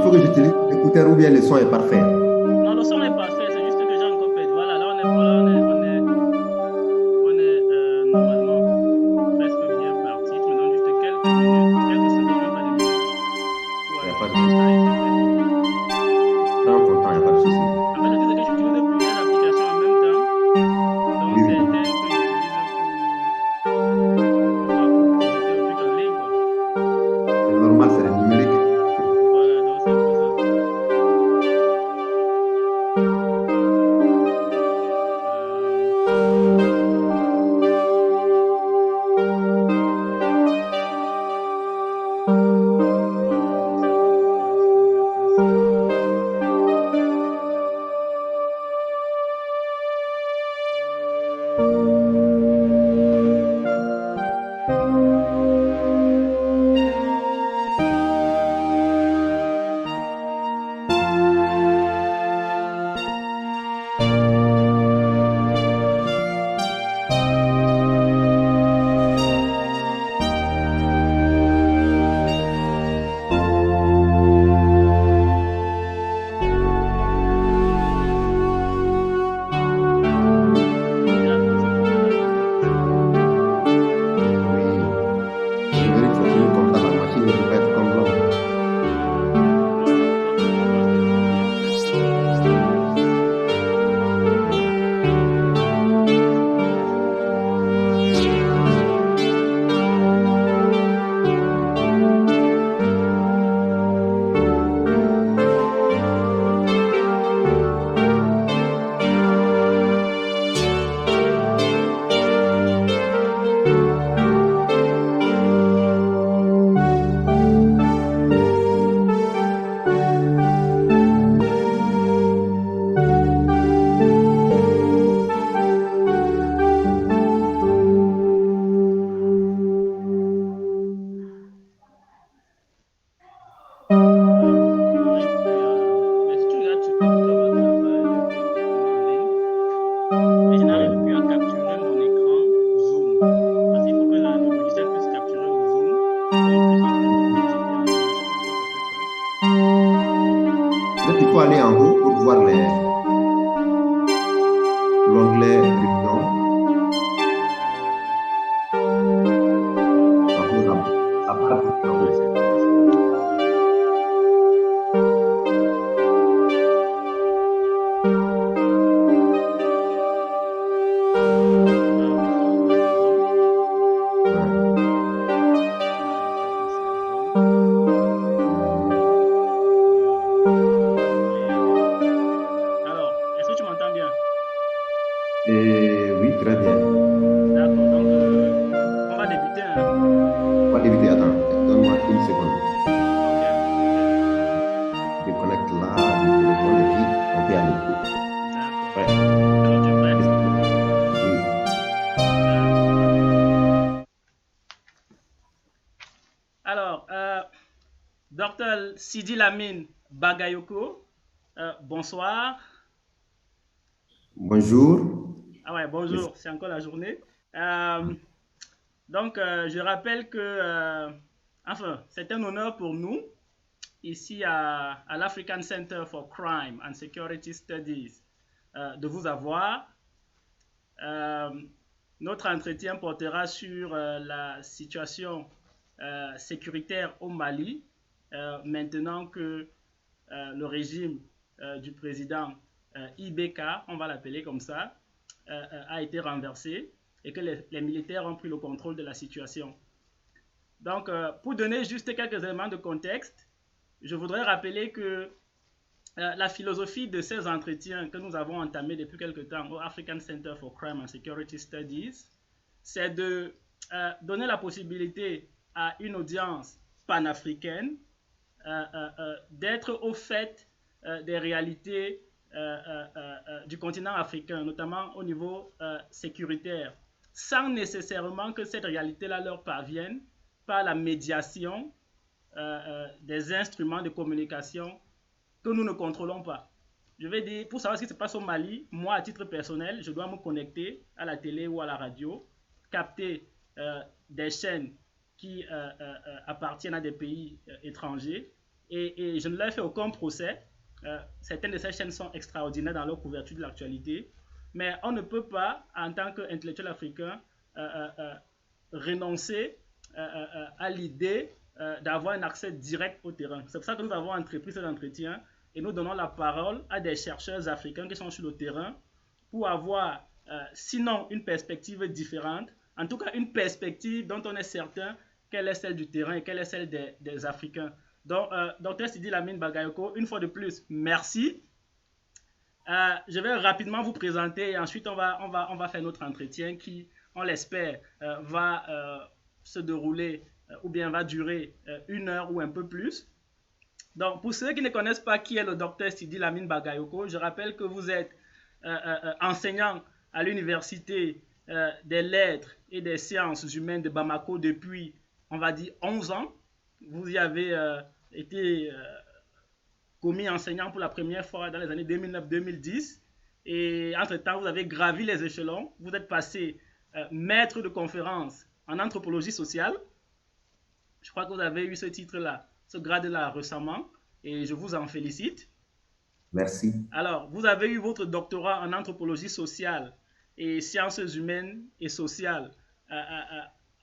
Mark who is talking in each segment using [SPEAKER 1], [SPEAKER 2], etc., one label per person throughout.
[SPEAKER 1] faut que j'utilise l'écouteur ou bien le son est parfait?
[SPEAKER 2] Non, le son est parfait, c'est juste que j'ai encore perdu. Voilà, là on est normalement presque bien parti. Tu me donnes juste quelques minutes, quelques secondes, même pas de minutes, pour
[SPEAKER 1] Il n'y a pas de
[SPEAKER 2] vérifier que
[SPEAKER 1] souci.
[SPEAKER 2] ça a été fait.
[SPEAKER 1] Prends ton temps, il n'y a pas de souci.
[SPEAKER 2] En fait, le truc c'est que j'utilise plusieurs applications en même temps, dont
[SPEAKER 1] Oui, oui.
[SPEAKER 2] certaines que j'utilise pour projeter le truc en ligne, quoi.
[SPEAKER 1] C'est normal, c'est le numérique.
[SPEAKER 2] Voilà, donc c'est un peu ça. Je sais pas pourquoi est-ce qu'il a fait ça. C'est à cause de la machine.
[SPEAKER 1] Oui. Le numérique, c'est toujours comme ça. La machine ne peut pas être comme l'homme.
[SPEAKER 2] Non, c'est pourquoi que je pense que c'est bien fait. Je n'arrive plus à... Mais si tu regardes sur Facebook, tu vas voir que la page est effectivement en ligne. Mais je n'arrive
[SPEAKER 1] Ouais.
[SPEAKER 2] plus à capturer mon écran zoom. Parce qu'il faut que le logiciel puisse capturer le zoom pour qu'on puisse en fait le projeter en ligne. Je ne sais pas pourquoi ça fait ça.
[SPEAKER 1] Peut-être qu'il faut aller en haut pour voir l'onglet réunion.
[SPEAKER 2] Euh, D'accord,
[SPEAKER 1] En haut,
[SPEAKER 2] on va
[SPEAKER 1] la
[SPEAKER 2] essayer de
[SPEAKER 1] barre
[SPEAKER 2] voir.
[SPEAKER 1] en
[SPEAKER 2] On va
[SPEAKER 1] haut.
[SPEAKER 2] essayer de voir ce qu'on peut trouver. Ah oui, là c'est bon.
[SPEAKER 1] Ouais.
[SPEAKER 2] Là, je crois que c'est bon.
[SPEAKER 1] Hmm.
[SPEAKER 2] On devrait y aller. Alors, est-ce que tu m'entends bien?
[SPEAKER 1] Et oui, très bien.
[SPEAKER 2] D'accord, donc on va débuter, hein?
[SPEAKER 1] On va débuter. Attends, donne-moi une seconde.
[SPEAKER 2] Ok, ok,
[SPEAKER 1] Je déconnecte là du téléphone et puis on peut aller.
[SPEAKER 2] d'accord.
[SPEAKER 1] Ouais.
[SPEAKER 2] Alors, tu es prêt?
[SPEAKER 1] Oui.
[SPEAKER 2] D'accord, parfait. Alors, Dr Sidi Lamine Bagayoko, bonsoir.
[SPEAKER 1] Bonjour.
[SPEAKER 2] Ah ouais,
[SPEAKER 1] Merci.
[SPEAKER 2] bonjour, c'est encore la journée. Euh, je rappelle que, enfin, c'est un honneur pour nous, ici à l'African Center for Crime and Security Studies, de vous avoir. Euh, Notre entretien portera sur la situation sécuritaire au Mali, maintenant que le régime du président IBK, on va l'appeler comme ça, a été renversé et que les militaires ont pris le contrôle de la situation. Donc, pour donner juste quelques éléments de contexte, je voudrais rappeler que la philosophie de ces entretiens que nous avons entamés depuis quelque temps au African Center for Crime and Security Studies, c'est de donner la possibilité à une audience panafricaine d'être au fait des réalités du continent africain, notamment au niveau sécuritaire, sans nécessairement que cette réalité-là leur parvienne par la médiation des instruments de communication que nous ne contrôlons pas. Je vais dire, pour savoir ce qui se passe au Mali, moi, à titre personnel, je dois me connecter à la télé ou à la radio, capter des chaînes qui appartiennent à des pays étrangers et je ne leur ai fait aucun procès. Certaines de ces chaînes sont extraordinaires dans leur couverture de l'actualité, mais on ne peut pas, en tant qu'intellectuel africain, renoncer à l'idée d'avoir un accès direct au terrain. C'est pour ça que nous avons entrepris cet entretien et nous donnons la parole à des chercheurs africains qui sont sur le terrain pour avoir, sinon une perspective différente, en tout cas une perspective dont on est certain quelle est celle du terrain et quelle est celle des Africains. Donc, Dr Sidi Lamine Bagayoko, une fois de plus, merci. Je vais rapidement vous présenter et ensuite on va faire notre entretien qui, on l'espère, va se dérouler ou bien va durer 1 heure ou un peu plus. Donc, pour ceux qui ne connaissent pas qui est le docteur Sidi Lamine Bagayoko, je rappelle que vous êtes enseignant à l'université des lettres et des sciences humaines de Bamako depuis, on va dire, 11 ans. Vous y avez été commis enseignant pour la première fois dans les années 2009-2010. Et entre-temps, vous avez gravi les échelons. Vous êtes passé maître de conférence en anthropologie sociale. Je crois que vous avez eu ce titre-là, ce grade-là récemment, et je vous en félicite.
[SPEAKER 1] Merci.
[SPEAKER 2] Alors, vous avez eu votre doctorat en anthropologie sociale et sciences humaines et sociales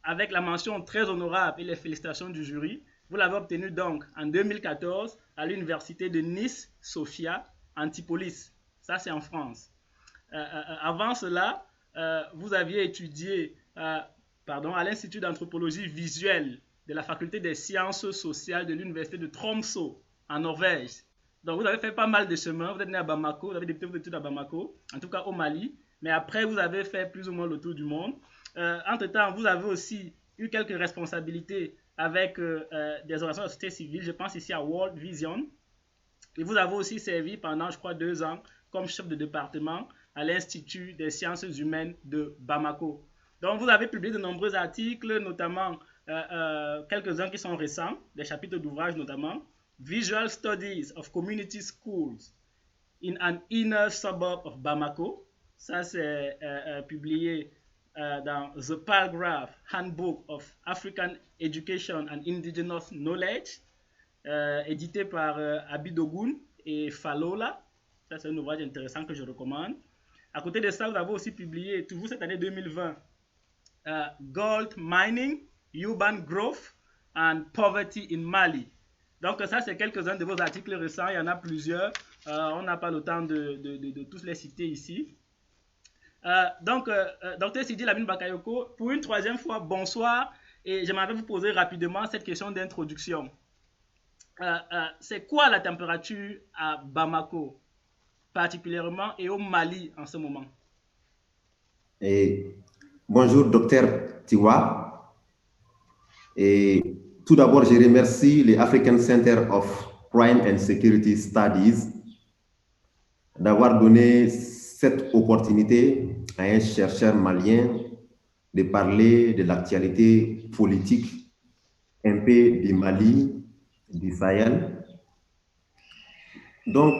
[SPEAKER 2] avec la mention très honorable et les félicitations du jury. Vous l'avez obtenu donc en 2014 à l'université de Nice, Sophia, Antipolis. Ça, c'est en France. Avant cela, vous aviez étudié à l'Institut d'anthropologie visuelle de la faculté des sciences sociales de l'université de Tromsø, en Norvège. Donc, vous avez fait pas mal de chemins. Vous êtes né à Bamako, vous avez débuté vos études à Bamako, en tout cas au Mali. Mais après, vous avez fait plus ou moins le tour du monde. Entre-temps, vous avez aussi eu quelques responsabilités avec des organisations de la société civile. Je pense ici à World Vision. Et vous avez aussi servi pendant, je crois, 2 ans comme chef de département à l'Institut des sciences humaines de Bamako. Donc, vous avez publié de nombreux articles, notamment quelques-uns qui sont récents, des chapitres d'ouvrages notamment. Visual Studies of Community Schools in an Inner Suburb of Bamako. Ça, c'est publié dans The Paragraph Handbook of African Education and Indigenous Knowledge, édité par Abidogun et Falola. Ça, c'est un ouvrage intéressant que je recommande. À côté de ça, vous avez aussi publié, toujours cette année 2020, Gold Mining, Urban Growth and Poverty in Mali. Donc ça, c'est quelques-uns de vos articles récents. Il y en a plusieurs. On n'a pas le temps de tous les citer ici. Donc, Dr Sidi Lamine Bagayoko, pour une troisième fois, bonsoir. Et j'aimerais vous poser rapidement cette question d'introduction. C'est quoi la température à Bamako, particulièrement, et au Mali en ce moment?
[SPEAKER 1] Et bonjour, docteur Tiwa. Et tout d'abord, je remercie le African Center of Crime and Security Studies d'avoir donné cette opportunité à un chercheur malien de parler de l'actualité politique un peu du Mali, du Sahel. Donc,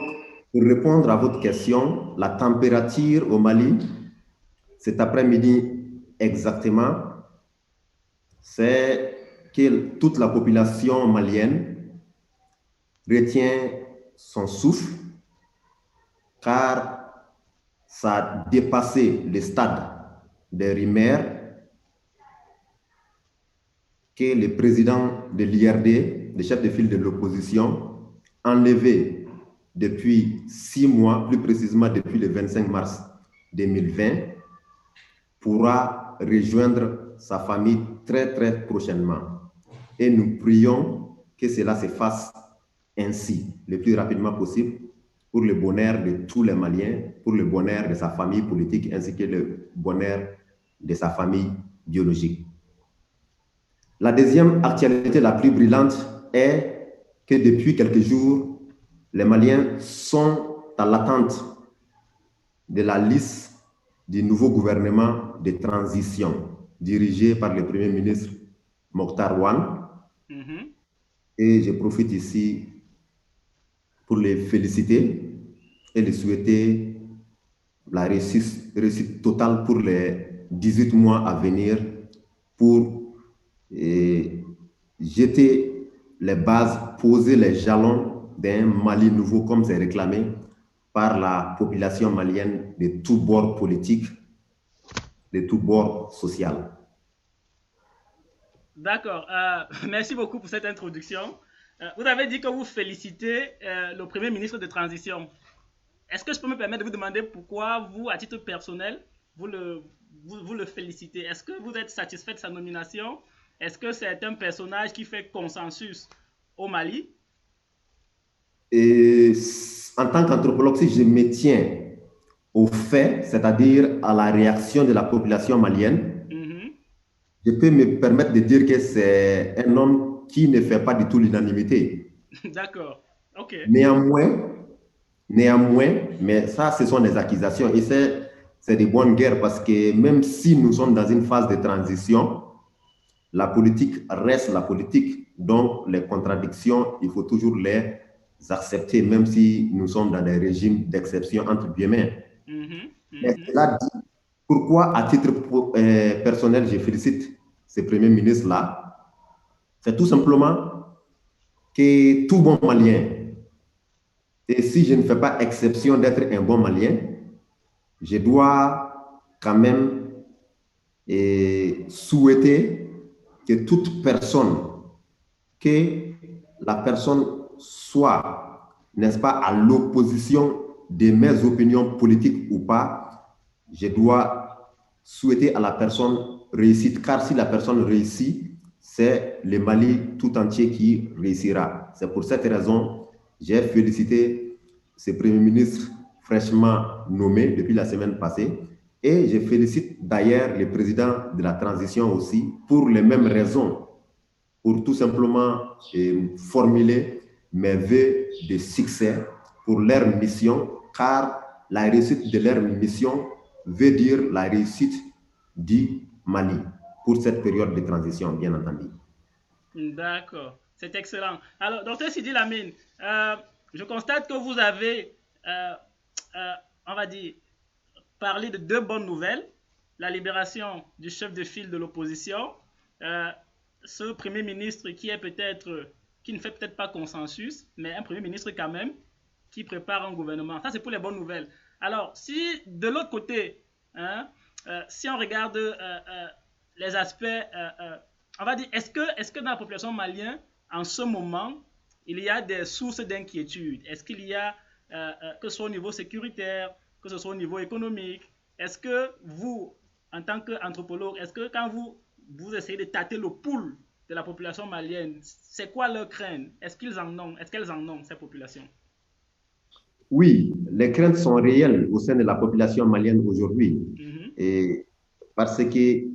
[SPEAKER 1] pour répondre à votre question, la température au Mali, cet après-midi exactement, c'est que toute la population malienne retient son souffle car ça a dépassé le stade des rumeurs que le président de l'IRD, le chef de file de l'opposition, enlevé depuis 6 mois, plus précisément depuis le 25 mars 2020, pourra rejoindre sa famille très très prochainement. Et nous prions que cela se fasse ainsi, le plus rapidement possible, pour le bonheur de tous les Maliens, pour le bonheur de sa famille politique, ainsi que le bonheur de sa famille biologique. La deuxième actualité la plus brillante est que depuis quelques jours, les Maliens sont à l'attente de la liste du nouveau gouvernement de transition dirigé par le Premier ministre Mokhtar Ouane. Et je profite ici pour les féliciter et les souhaiter la réussite totale pour les 18 mois à venir pour jeter les bases, poser les jalons d'un Mali nouveau comme c'est réclamé par la population malienne de tous bords politiques, de tous bords social.
[SPEAKER 2] D'accord. Merci beaucoup pour cette introduction. Vous avez dit que vous félicitez le Premier ministre de transition. Est-ce que je peux me permettre de vous demander pourquoi vous, à titre personnel, vous le félicitez? Est-ce que vous êtes satisfait de sa nomination? Est-ce que c'est un personnage qui fait consensus au Mali?
[SPEAKER 1] Et en tant qu'anthropologue, si je me tiens aux faits, c'est-à-dire à la réaction de la population malienne, je peux me permettre de dire que c'est un homme qui ne fait pas du tout l'unanimité.
[SPEAKER 2] D'accord. OK.
[SPEAKER 1] Néanmoins, mais ça, ce sont des accusations et c'est de bonne guerre parce que même si nous sommes dans une phase de transition, la politique reste la politique. Donc, les contradictions, il faut toujours les accepter, même si nous sommes dans des régimes d'exception, entre guillemets. Mais cela dit, pourquoi, à titre personnel, je félicite ce Premier ministre-là? C'est tout simplement que tout bon Malien, et si je ne fais pas exception d'être un bon Malien, je dois quand même souhaiter que toute personne, que la personne soit, n'est-ce pas, à l'opposition de mes opinions politiques ou pas, je dois souhaiter à la personne réussite, car si la personne réussit, c'est le Mali tout entier qui réussira. C'est pour cette raison, j'ai félicité ce Premier ministre fraîchement nommé depuis la semaine passée et je félicite d'ailleurs le président de la transition aussi pour les mêmes raisons, pour tout simplement formuler mes vœux de succès pour leur mission, car la réussite de leur mission veut dire la réussite du Mali pour cette période de transition, bien entendu.
[SPEAKER 2] D'accord, c'est excellent. Alors, docteur Sidi Lamine, je constate que vous avez, on va dire, parlé de deux bonnes nouvelles. La libération du chef de file de l'opposition, ce Premier ministre qui ne fait peut-être pas consensus, mais un Premier ministre quand même, qui prépare un gouvernement. Ça, c'est pour les bonnes nouvelles. Alors, si de l'autre côté, hein, si on regarde les aspects, on va dire, est-ce que dans la population malienne, en ce moment, il y a des sources d'inquiétude? Est-ce qu'il y a, que ce soit au niveau sécuritaire, que ce soit au niveau économique, est-ce que vous, en tant qu'anthropologue, est-ce que quand vous essayez de tâter le pouls de la population malienne, c'est quoi leur crainte? Est-ce qu'elles en ont, ces populations?
[SPEAKER 1] Oui, les craintes sont réelles au sein de la population malienne aujourd'hui. Et parce que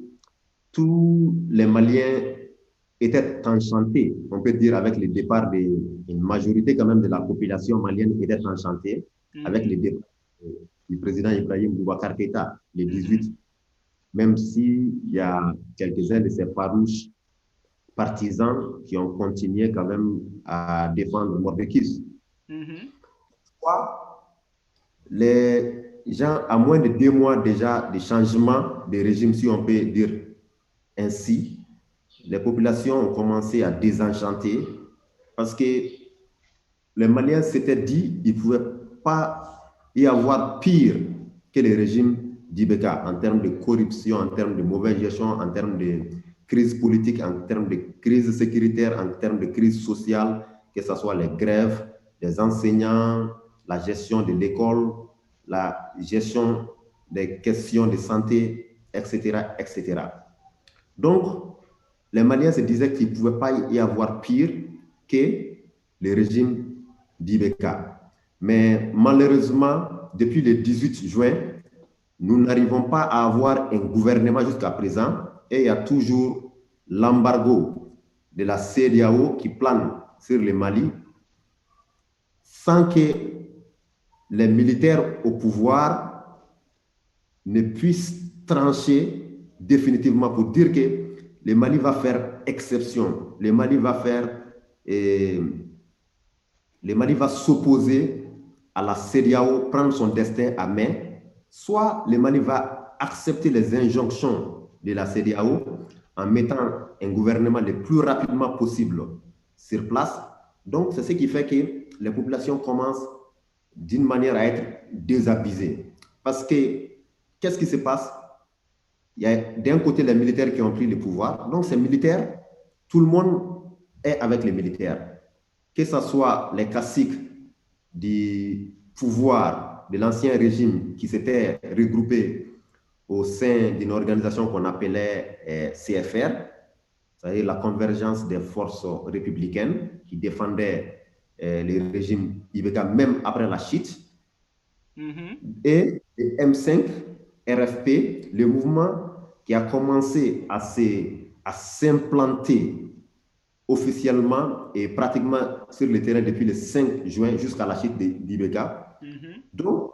[SPEAKER 1] tous les Maliens étaient enchantés, on peut dire, avec le départ d'une majorité quand même de la population malienne était enchantée avec le départ du président Ibrahim Boubacar Keïta, le 18, même s'il y a quelques-uns de ses farouches partisans qui ont continué quand même à défendre Mordekis. Les gens, à moins de 2 mois déjà de changement de régime, si on peut dire ainsi, les populations ont commencé à désenchanter parce que les Maliens s'étaient dit qu'il ne pouvait pas y avoir pire que le régime d'Ibeka en termes de corruption, en termes de mauvaise gestion, en termes de crise politique, en termes de crise sécuritaire, en termes de crise sociale, que ce soit les grèves des enseignants, la gestion de l'école, la gestion des questions de santé, etc., etc. Donc, les Maliens se disaient qu'il ne pouvait pas y avoir pire que le régime d'Ibeka. Mais malheureusement, depuis le 18 juin, nous n'arrivons pas à avoir un gouvernement jusqu'à présent et il y a toujours l'embargo de la CEDEAO qui plane sur le Mali sans que les militaires au pouvoir ne puissent trancher définitivement pour dire que le Mali va faire exception. Le Mali va s'opposer à la CEDEAO, prendre son destin à main. Soit le Mali va accepter les injonctions de la CEDEAO en mettant un gouvernement le plus rapidement possible sur place. Donc, c'est ce qui fait que les populations commencent d'une manière à être désabusées. Parce que, qu'est-ce qui se passe? Il y a d'un côté les militaires qui ont pris le pouvoir. Donc, ces militaires, tout le monde est avec les militaires. Que ce soit les caciques du pouvoir de l'ancien régime qui s'étaient regroupés au sein d'une organisation qu'on appelait CFR, c'est-à-dire la convergence des forces républicaines qui défendaient le régime Ibeka même après la chute, et le M5 RFP, le mouvement qui a commencé à s'implanter officiellement et pratiquement sur le terrain depuis le 5 juin jusqu'à la chute d'Ibeka. Donc,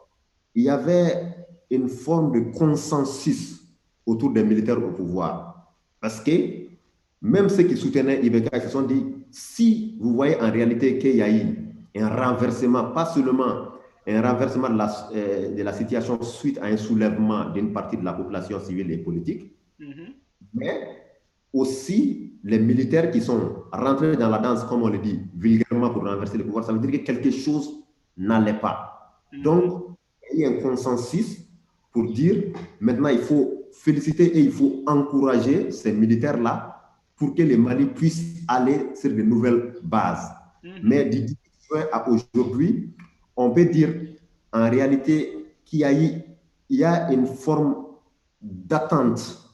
[SPEAKER 1] il y avait une forme de consensus autour des militaires au pouvoir. Parce que même ceux qui soutenaient Ibeka se sont dit, si vous voyez en réalité qu'il y a eu un renversement, pas seulement un renversement de la situation suite à un soulèvement d'une partie de la population civile et politique, mais aussi les militaires qui sont rentrés dans la danse, comme on le dit vulgairement, pour renverser le pouvoir, ça veut dire que quelque chose n'allait pas. Donc, il y a un consensus pour dire, maintenant, il faut féliciter et il faut encourager ces militaires-là pour que le Mali puisse aller sur de nouvelles bases. Mais du 10 juin à aujourd'hui, on peut dire en réalité qu'il y a une forme d'attente.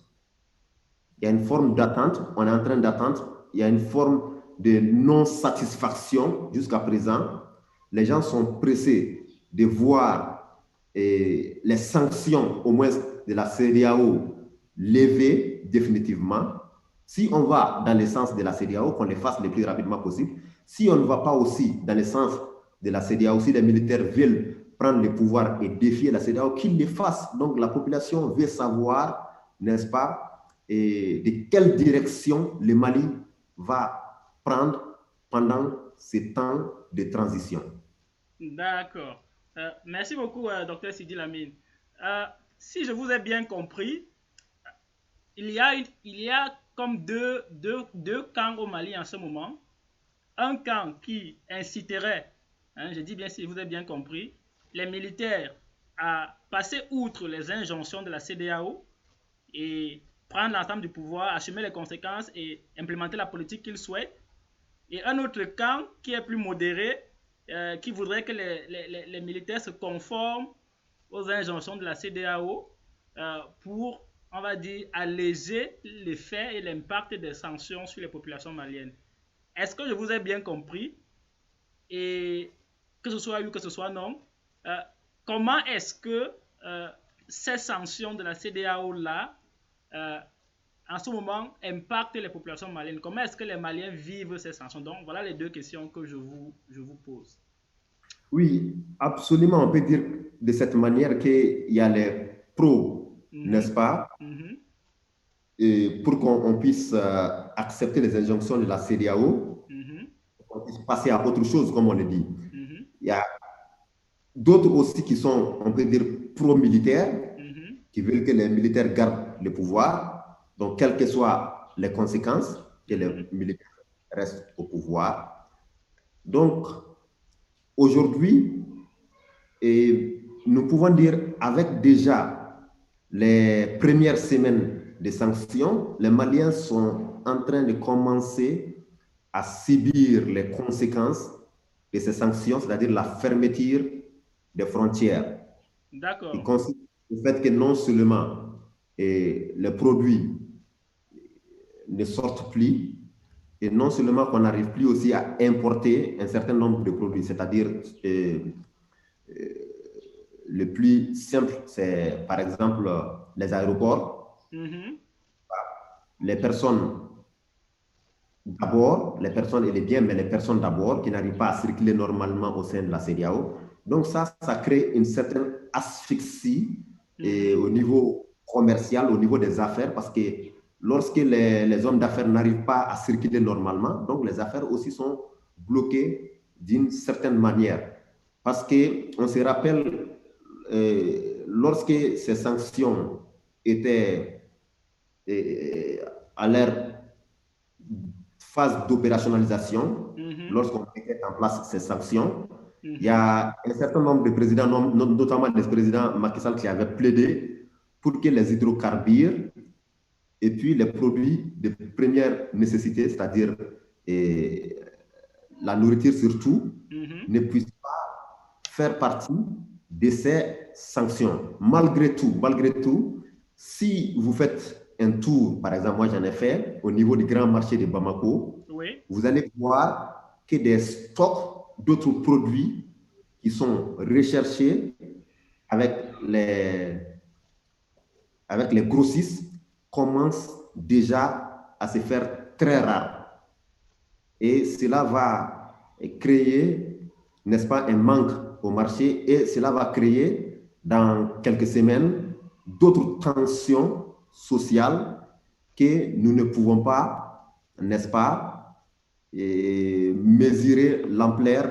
[SPEAKER 1] Il y a une forme d'attente, on est en train d'attendre, il y a une forme de non-satisfaction jusqu'à présent. Les gens sont pressés de voir les sanctions, au moins de la CEDEAO, levées définitivement. Si on va dans le sens de la CEDEAO, qu'on les fasse le plus rapidement possible. Si on ne va pas aussi dans le sens de la CEDEAO, si les militaires veulent prendre le pouvoir et défier la CEDEAO, qu'ils le fassent. Donc la population veut savoir, n'est-ce pas, et de quelle direction le Mali va prendre pendant ces temps de transition.
[SPEAKER 2] D'accord. Merci beaucoup, Dr Sidi Lamine. Si je vous ai bien compris, il y a comme deux camps au Mali en ce moment. Un camp qui inciterait, je dis bien si vous avez bien compris, les militaires à passer outre les injonctions de la CEDEAO et prendre l'ensemble du pouvoir, assumer les conséquences et implémenter la politique qu'ils souhaitent. Et un autre camp qui est plus modéré, qui voudrait que les militaires se conforment aux injonctions de la CEDEAO pour, on va dire, alléger l'effet et l'impact des sanctions sur les populations maliennes. Est-ce que je vous ai bien compris? Et que ce soit oui ou que ce soit non, comment est-ce que ces sanctions de la CEDEAO-là, en ce moment, impactent les populations maliennes? Comment est-ce que les Maliens vivent ces sanctions? Donc, voilà les deux questions que je vous pose.
[SPEAKER 1] Oui, absolument. On peut dire de cette manière qu'il y a les pros, n'est-ce pas? Et pour qu'on puisse accepter les injonctions de la CEDEAO, qu'on puisse passer à autre chose, comme on le dit. Il y a d'autres aussi qui sont, on peut dire, pro-militaires, qui veulent que les militaires gardent le pouvoir, donc quelles que soient les conséquences, que les militaires restent au pouvoir. Donc, aujourd'hui, nous pouvons dire, avec déjà les premières semaines de sanctions, les Maliens sont en train de commencer à subir les conséquences de ces sanctions, c'est-à-dire la fermeture des frontières.
[SPEAKER 2] D'accord.
[SPEAKER 1] Qui consiste au fait que non seulement les produits ne sortent plus, et non seulement qu'on n'arrive plus aussi à importer un certain nombre de produits, c'est-à-dire le plus simple, c'est par exemple les aéroports. Les personnes d'abord, les personnes et les biens, mais les personnes d'abord qui n'arrivent pas à circuler normalement au sein de la CEDEAO. Donc ça crée une certaine asphyxie au niveau commercial, au niveau des affaires, parce que lorsque les hommes d'affaires n'arrivent pas à circuler normalement, donc les affaires aussi sont bloquées d'une certaine manière. Parce qu'on se rappelle, lorsque ces sanctions étaient à leur phase d'opérationnalisation, lorsqu'on mettait en place ces sanctions. Il y a un certain nombre de présidents, notamment des présidents Macky Sall, qui avaient plaidé pour que les hydrocarbures et puis les produits de première nécessité, c'est-à-dire la nourriture surtout, ne puissent pas faire partie de ces sanctions. Malgré tout, si vous faites un tour, par exemple, moi j'en ai fait au niveau du grand marché de Bamako, vous allez voir que des stocks d'autres produits qui sont recherchés avec les grossistes commencent déjà à se faire très rares. Et cela va créer, n'est-ce pas, un manque au marché, et cela va créer dans quelques semaines d'autres tensions sociales que nous ne pouvons pas, n'est-ce pas, mesurer l'ampleur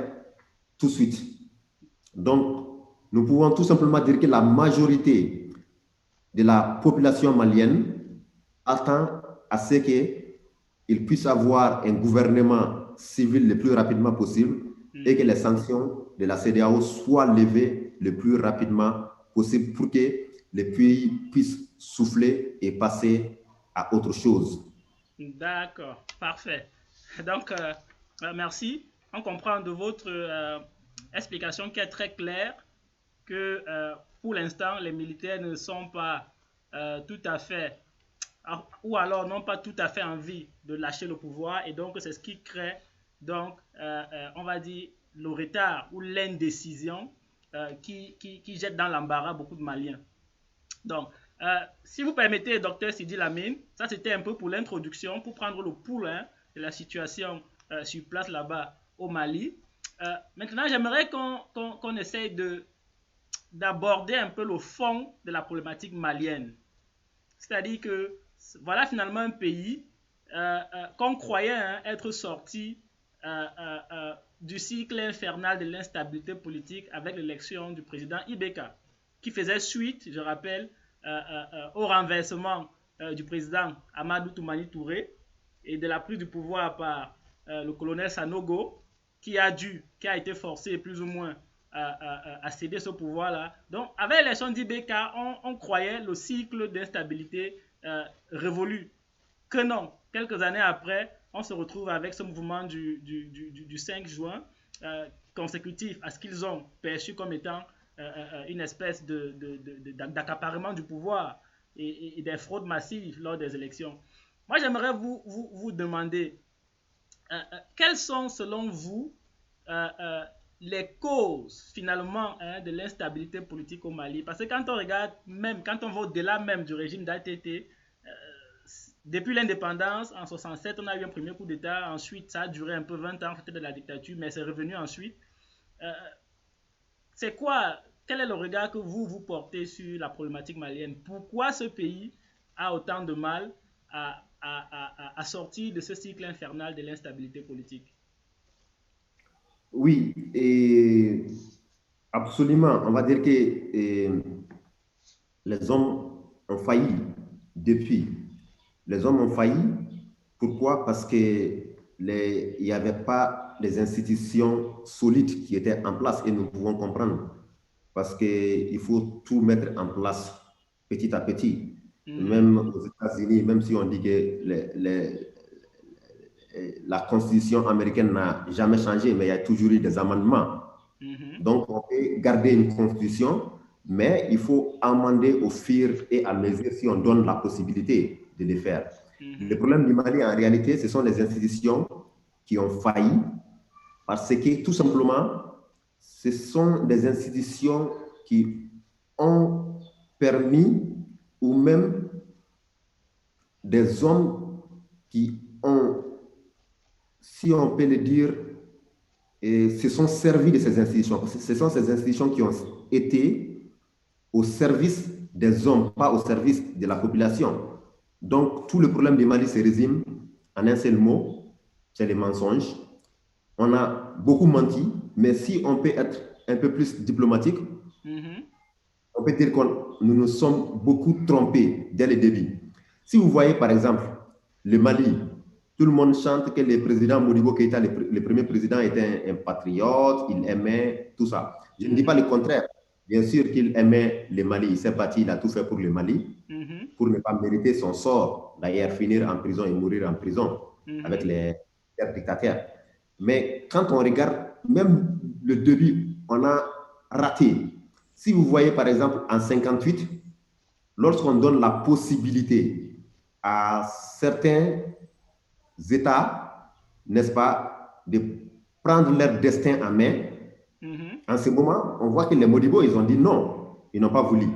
[SPEAKER 1] tout de suite. Donc, nous pouvons tout simplement dire que la majorité de la population malienne attend à ce qu'il puisse avoir un gouvernement civil le plus rapidement possible et que les sanctions de la CEDEAO soient levées le plus rapidement possible pour que le pays puisse souffler et passer à autre chose.
[SPEAKER 2] D'accord, parfait. Donc, merci. On comprend de votre explication qui est très claire que pour l'instant, les militaires ne sont pas tout à fait, ou alors n'ont pas tout à fait envie de lâcher le pouvoir, et donc c'est ce qui crée, donc, on va dire, le retard ou l'indécision qui jette dans l'embarras beaucoup de Maliens. Donc, si vous permettez, docteur Sidi Lamine, ça c'était un peu pour l'introduction, pour prendre le pouls de la situation sur place là-bas au Mali. Maintenant, j'aimerais qu'on essaye d'aborder un peu le fond de la problématique malienne. C'est-à-dire que voilà finalement un pays qu'on croyait être sorti du cycle infernal de l'instabilité politique avec l'élection du président Ibeka, qui faisait suite, je rappelle, au renversement du président Amadou Toumani Touré et de la prise du pouvoir par le colonel Sanogo, qui a été forcé plus ou moins à céder ce pouvoir-là. Donc, avec l'élection d'Ibeka, on croyait le cycle d'instabilité révolu. Que non, quelques années après, on se retrouve avec ce mouvement du 5 juin consécutif à ce qu'ils ont perçu comme étant une espèce d'accaparement du pouvoir et des fraudes massives lors des élections. Moi, j'aimerais vous demander quelles sont, selon vous, les causes, finalement, de l'instabilité politique au Mali. Parce que quand on regarde, même quand on va au-delà même du régime d'ATT, depuis l'indépendance, en 67, on a eu un premier coup d'État. Ensuite, ça a duré un peu 20 ans, c'était de la dictature, mais c'est revenu ensuite. C'est quoi, quel est le regard que vous portez sur la problématique malienne? Pourquoi ce pays a autant de mal à sortir de ce cycle infernal de l'instabilité politique?
[SPEAKER 1] Oui, et absolument. On va dire que les hommes ont failli depuis. Les hommes ont failli. Pourquoi? Parce qu'il n'y avait pas des institutions solides qui étaient en place, et nous pouvons comprendre. Parce qu'il faut tout mettre en place petit à petit. Même aux États-Unis, même si on dit que la Constitution américaine n'a jamais changé, mais il y a toujours eu des amendements. Donc, on peut garder une Constitution, mais il faut amender au fur et à mesure si on donne la possibilité de le faire. Le problème du Mali, en réalité, ce sont les institutions qui ont failli parce que, tout simplement, ce sont des institutions qui ont permis, ou même des hommes qui ont, si on peut le dire, se sont servis de ces institutions. Ce sont ces institutions qui ont été au service des hommes, pas au service de la population. Donc, tout le problème du Mali se résume en un seul mot, c'est les mensonges. On a beaucoup menti, mais si on peut être un peu plus diplomatique, on peut dire que nous nous sommes beaucoup trompés dès le début. Si vous voyez, par exemple, le Mali, tout le monde chante que le président Modibo Keïta, le premier président, était un patriote, il aimait tout ça. Je ne dis pas le contraire. Bien sûr qu'il aimait le Mali, il s'est battu, il a tout fait pour le Mali, pour ne pas mériter son sort, d'ailleurs finir en prison et mourir en prison avec les dictateurs. Mais quand on regarde, même le début, on a raté. Si vous voyez par exemple en 58, lorsqu'on donne la possibilité à certains États, n'est-ce pas, de prendre leur destin en main, en ce moment, on voit que les Modibo, ils ont dit non, ils n'ont pas voulu.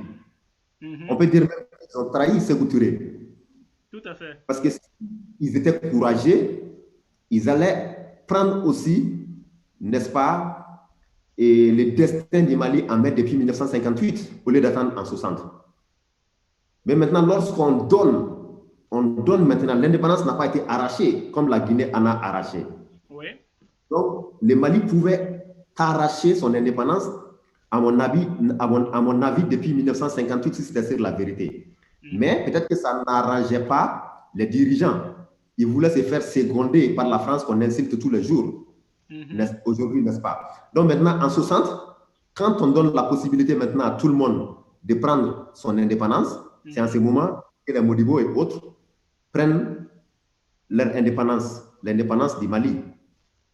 [SPEAKER 1] On peut dire même qu'ils ont trahi Sékou Touré.
[SPEAKER 2] Tout à fait.
[SPEAKER 1] Parce qu'ils étaient courageux, ils allaient prendre aussi, n'est-ce pas, et le destin du Mali en main depuis 1958, au lieu d'attendre en 60. Mais maintenant, lorsqu'on donne, maintenant, l'indépendance n'a pas été arrachée comme la Guinée en a arraché.
[SPEAKER 2] Oui.
[SPEAKER 1] Donc, le Mali pouvait arracher son indépendance, à mon avis, depuis 1958, si c'était sur la vérité. Mais peut-être que ça n'arrangeait pas les dirigeants. Ils voulaient se faire seconder par la France qu'on insulte tous les jours. Aujourd'hui, n'est-ce pas? Donc maintenant, en 60, quand on donne la possibilité maintenant à tout le monde de prendre son indépendance, c'est en ce moment que les Modibo et autres prennent leur indépendance, l'indépendance du Mali.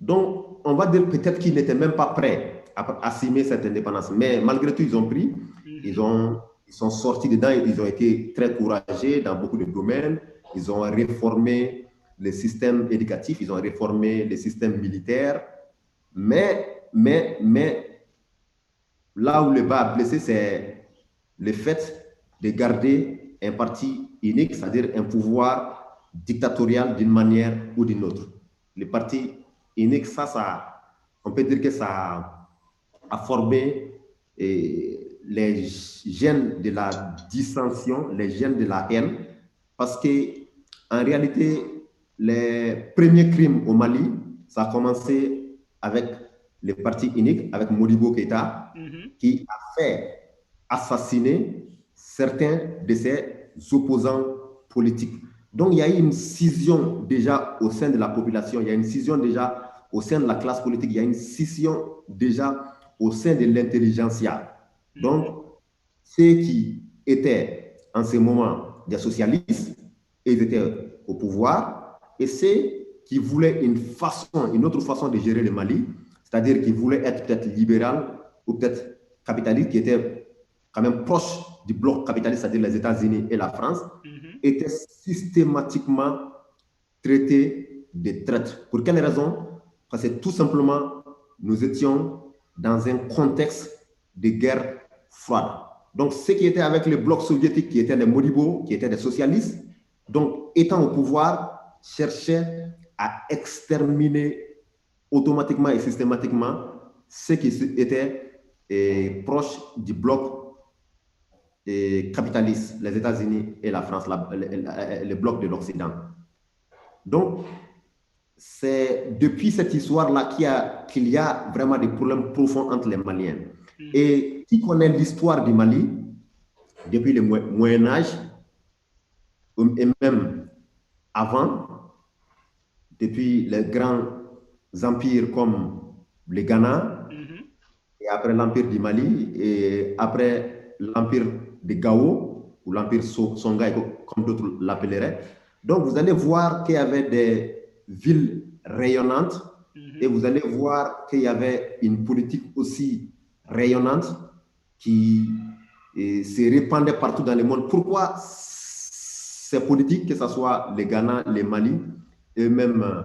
[SPEAKER 1] Donc, on va dire peut-être qu'ils n'étaient même pas prêts à assumer cette indépendance. Mais malgré tout, ils ont pris, ils sont sortis dedans, ils ont été très courageux dans beaucoup de domaines. Ils ont réformé le système éducatif, ils ont réformé le système militaire. Mais là où le bas a blessé, c'est le fait de garder un parti unique, c'est-à-dire un pouvoir dictatorial d'une manière ou d'une autre. Le parti unique, on peut dire que ça a formé les gènes de la dissension, les gènes de la haine, parce qu'en réalité, les premiers crimes au Mali, ça a commencé avec le parti unique, avec Modibo Keïta, qui a fait assassiner certains de ses opposants politiques. Donc, il y a eu une scission déjà au sein de la population, il y a une scission déjà au sein de la classe politique, il y a une scission déjà au sein de l'intelligentsia. Donc, ceux qui étaient en ce moment des socialistes, ils étaient au pouvoir, et ceux qui voulaient une autre façon de gérer le Mali, c'est-à-dire qui voulaient être peut-être libéral ou peut-être capitaliste, qui étaient quand même proches du bloc capitaliste, c'est-à-dire les États-Unis et la France, étaient systématiquement traités de traîtres. Pour quelle raison? Parce que tout simplement, nous étions dans un contexte de guerre froide. Donc, ceux qui étaient avec le bloc soviétique, qui étaient les Modibo, qui étaient des socialistes, donc étant au pouvoir, cherchaient à exterminer automatiquement et systématiquement ceux qui étaient proches du bloc capitaliste, les États-Unis et la France, le bloc de l'Occident. Donc, c'est depuis cette histoire-là qu'il y a vraiment des problèmes profonds entre les Maliens. Et qui connaît l'histoire du Mali, depuis le Moyen-Âge, et même avant, depuis les grands empires comme le Ghana, et après l'empire du Mali, et après l'empire de Gao, ou l'empire Songhai, comme d'autres l'appelleraient. Donc, vous allez voir qu'il y avait des villes rayonnantes, et vous allez voir qu'il y avait une politique aussi rayonnante qui se répandait partout dans le monde. Pourquoi ces politiques, que ce soit le Ghana, le Mali, et même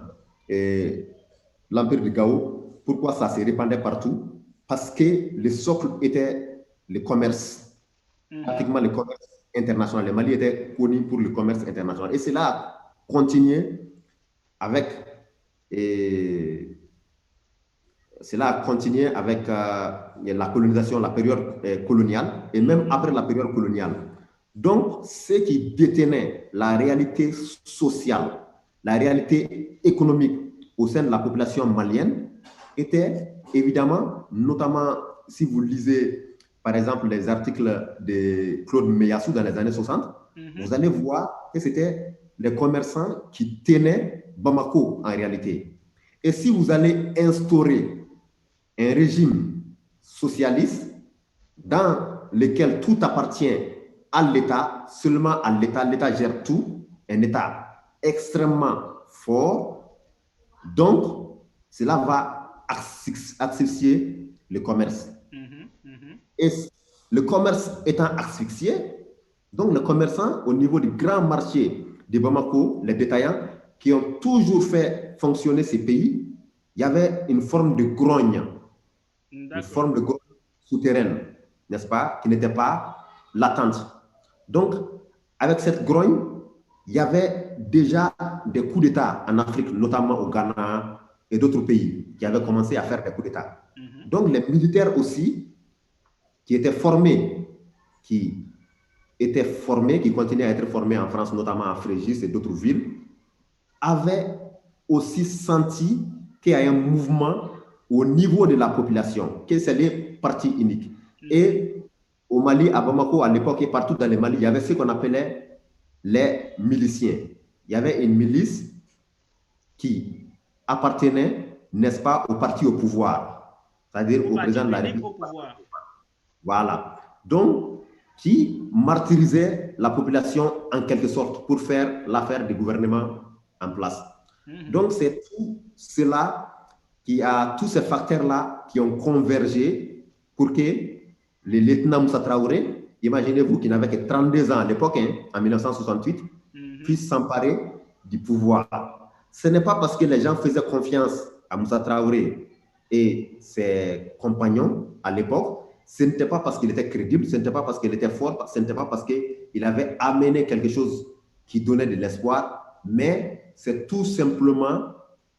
[SPEAKER 1] l'empire de Gao, pourquoi ça se répandait partout? Parce que le socle était le commerce, pratiquement le commerce international. Le Mali était connu pour le commerce international. Et cela a continué avec la colonisation, la période coloniale, et même après la période coloniale. Donc, ceux qui détenaient la réalité sociale, la réalité économique au sein de la population malienne étaient évidemment, notamment si vous lisez par exemple les articles de Claude Meyassou dans les années 60, vous allez voir que c'était les commerçants qui tenaient Bamako en réalité. Et si vous allez instaurer un régime socialiste dans lequel tout appartient à l'État, seulement à l'État, l'État gère tout, un État extrêmement fort, donc cela va asphyxier le commerce. Et le commerce étant asphyxié, donc les commerçants au niveau du grand marché de Bamako, les détaillants, qui ont toujours fait fonctionner ces pays, il y avait une forme de grogne, une forme de grogne souterraine, n'est-ce pas, qui n'était pas latente. Donc, avec cette grogne, il y avait déjà des coups d'État en Afrique, notamment au Ghana et d'autres pays qui avaient commencé à faire des coups d'État. Donc, les militaires aussi, qui étaient formés, qui continuaient à être formés en France, notamment à Fréjus et d'autres villes, avaient aussi senti qu'il y a un mouvement au niveau de la population, que c'est les partis uniques. Et au Mali, à Bamako, à l'époque, et partout dans le Mali, il y avait ce qu'on appelait les miliciens. Il y avait une milice qui appartenait, n'est-ce pas, au parti au pouvoir, c'est-à-dire au président de la République. Voilà. Donc, qui martyrisait la population en quelque sorte pour faire l'affaire du gouvernement en place. Donc, c'est tout cela tous ces facteurs-là qui ont convergé pour que le lieutenant Moussa Traoré, imaginez-vous qu'il n'avait que 32 ans à l'époque, en 1968, puisse s'emparer du pouvoir. Ce n'est pas parce que les gens faisaient confiance à Moussa Traoré et ses compagnons à l'époque, ce n'était pas parce qu'il était crédible, ce n'était pas parce qu'il était fort, ce n'était pas parce qu'il avait amené quelque chose qui donnait de l'espoir, mais c'est tout simplement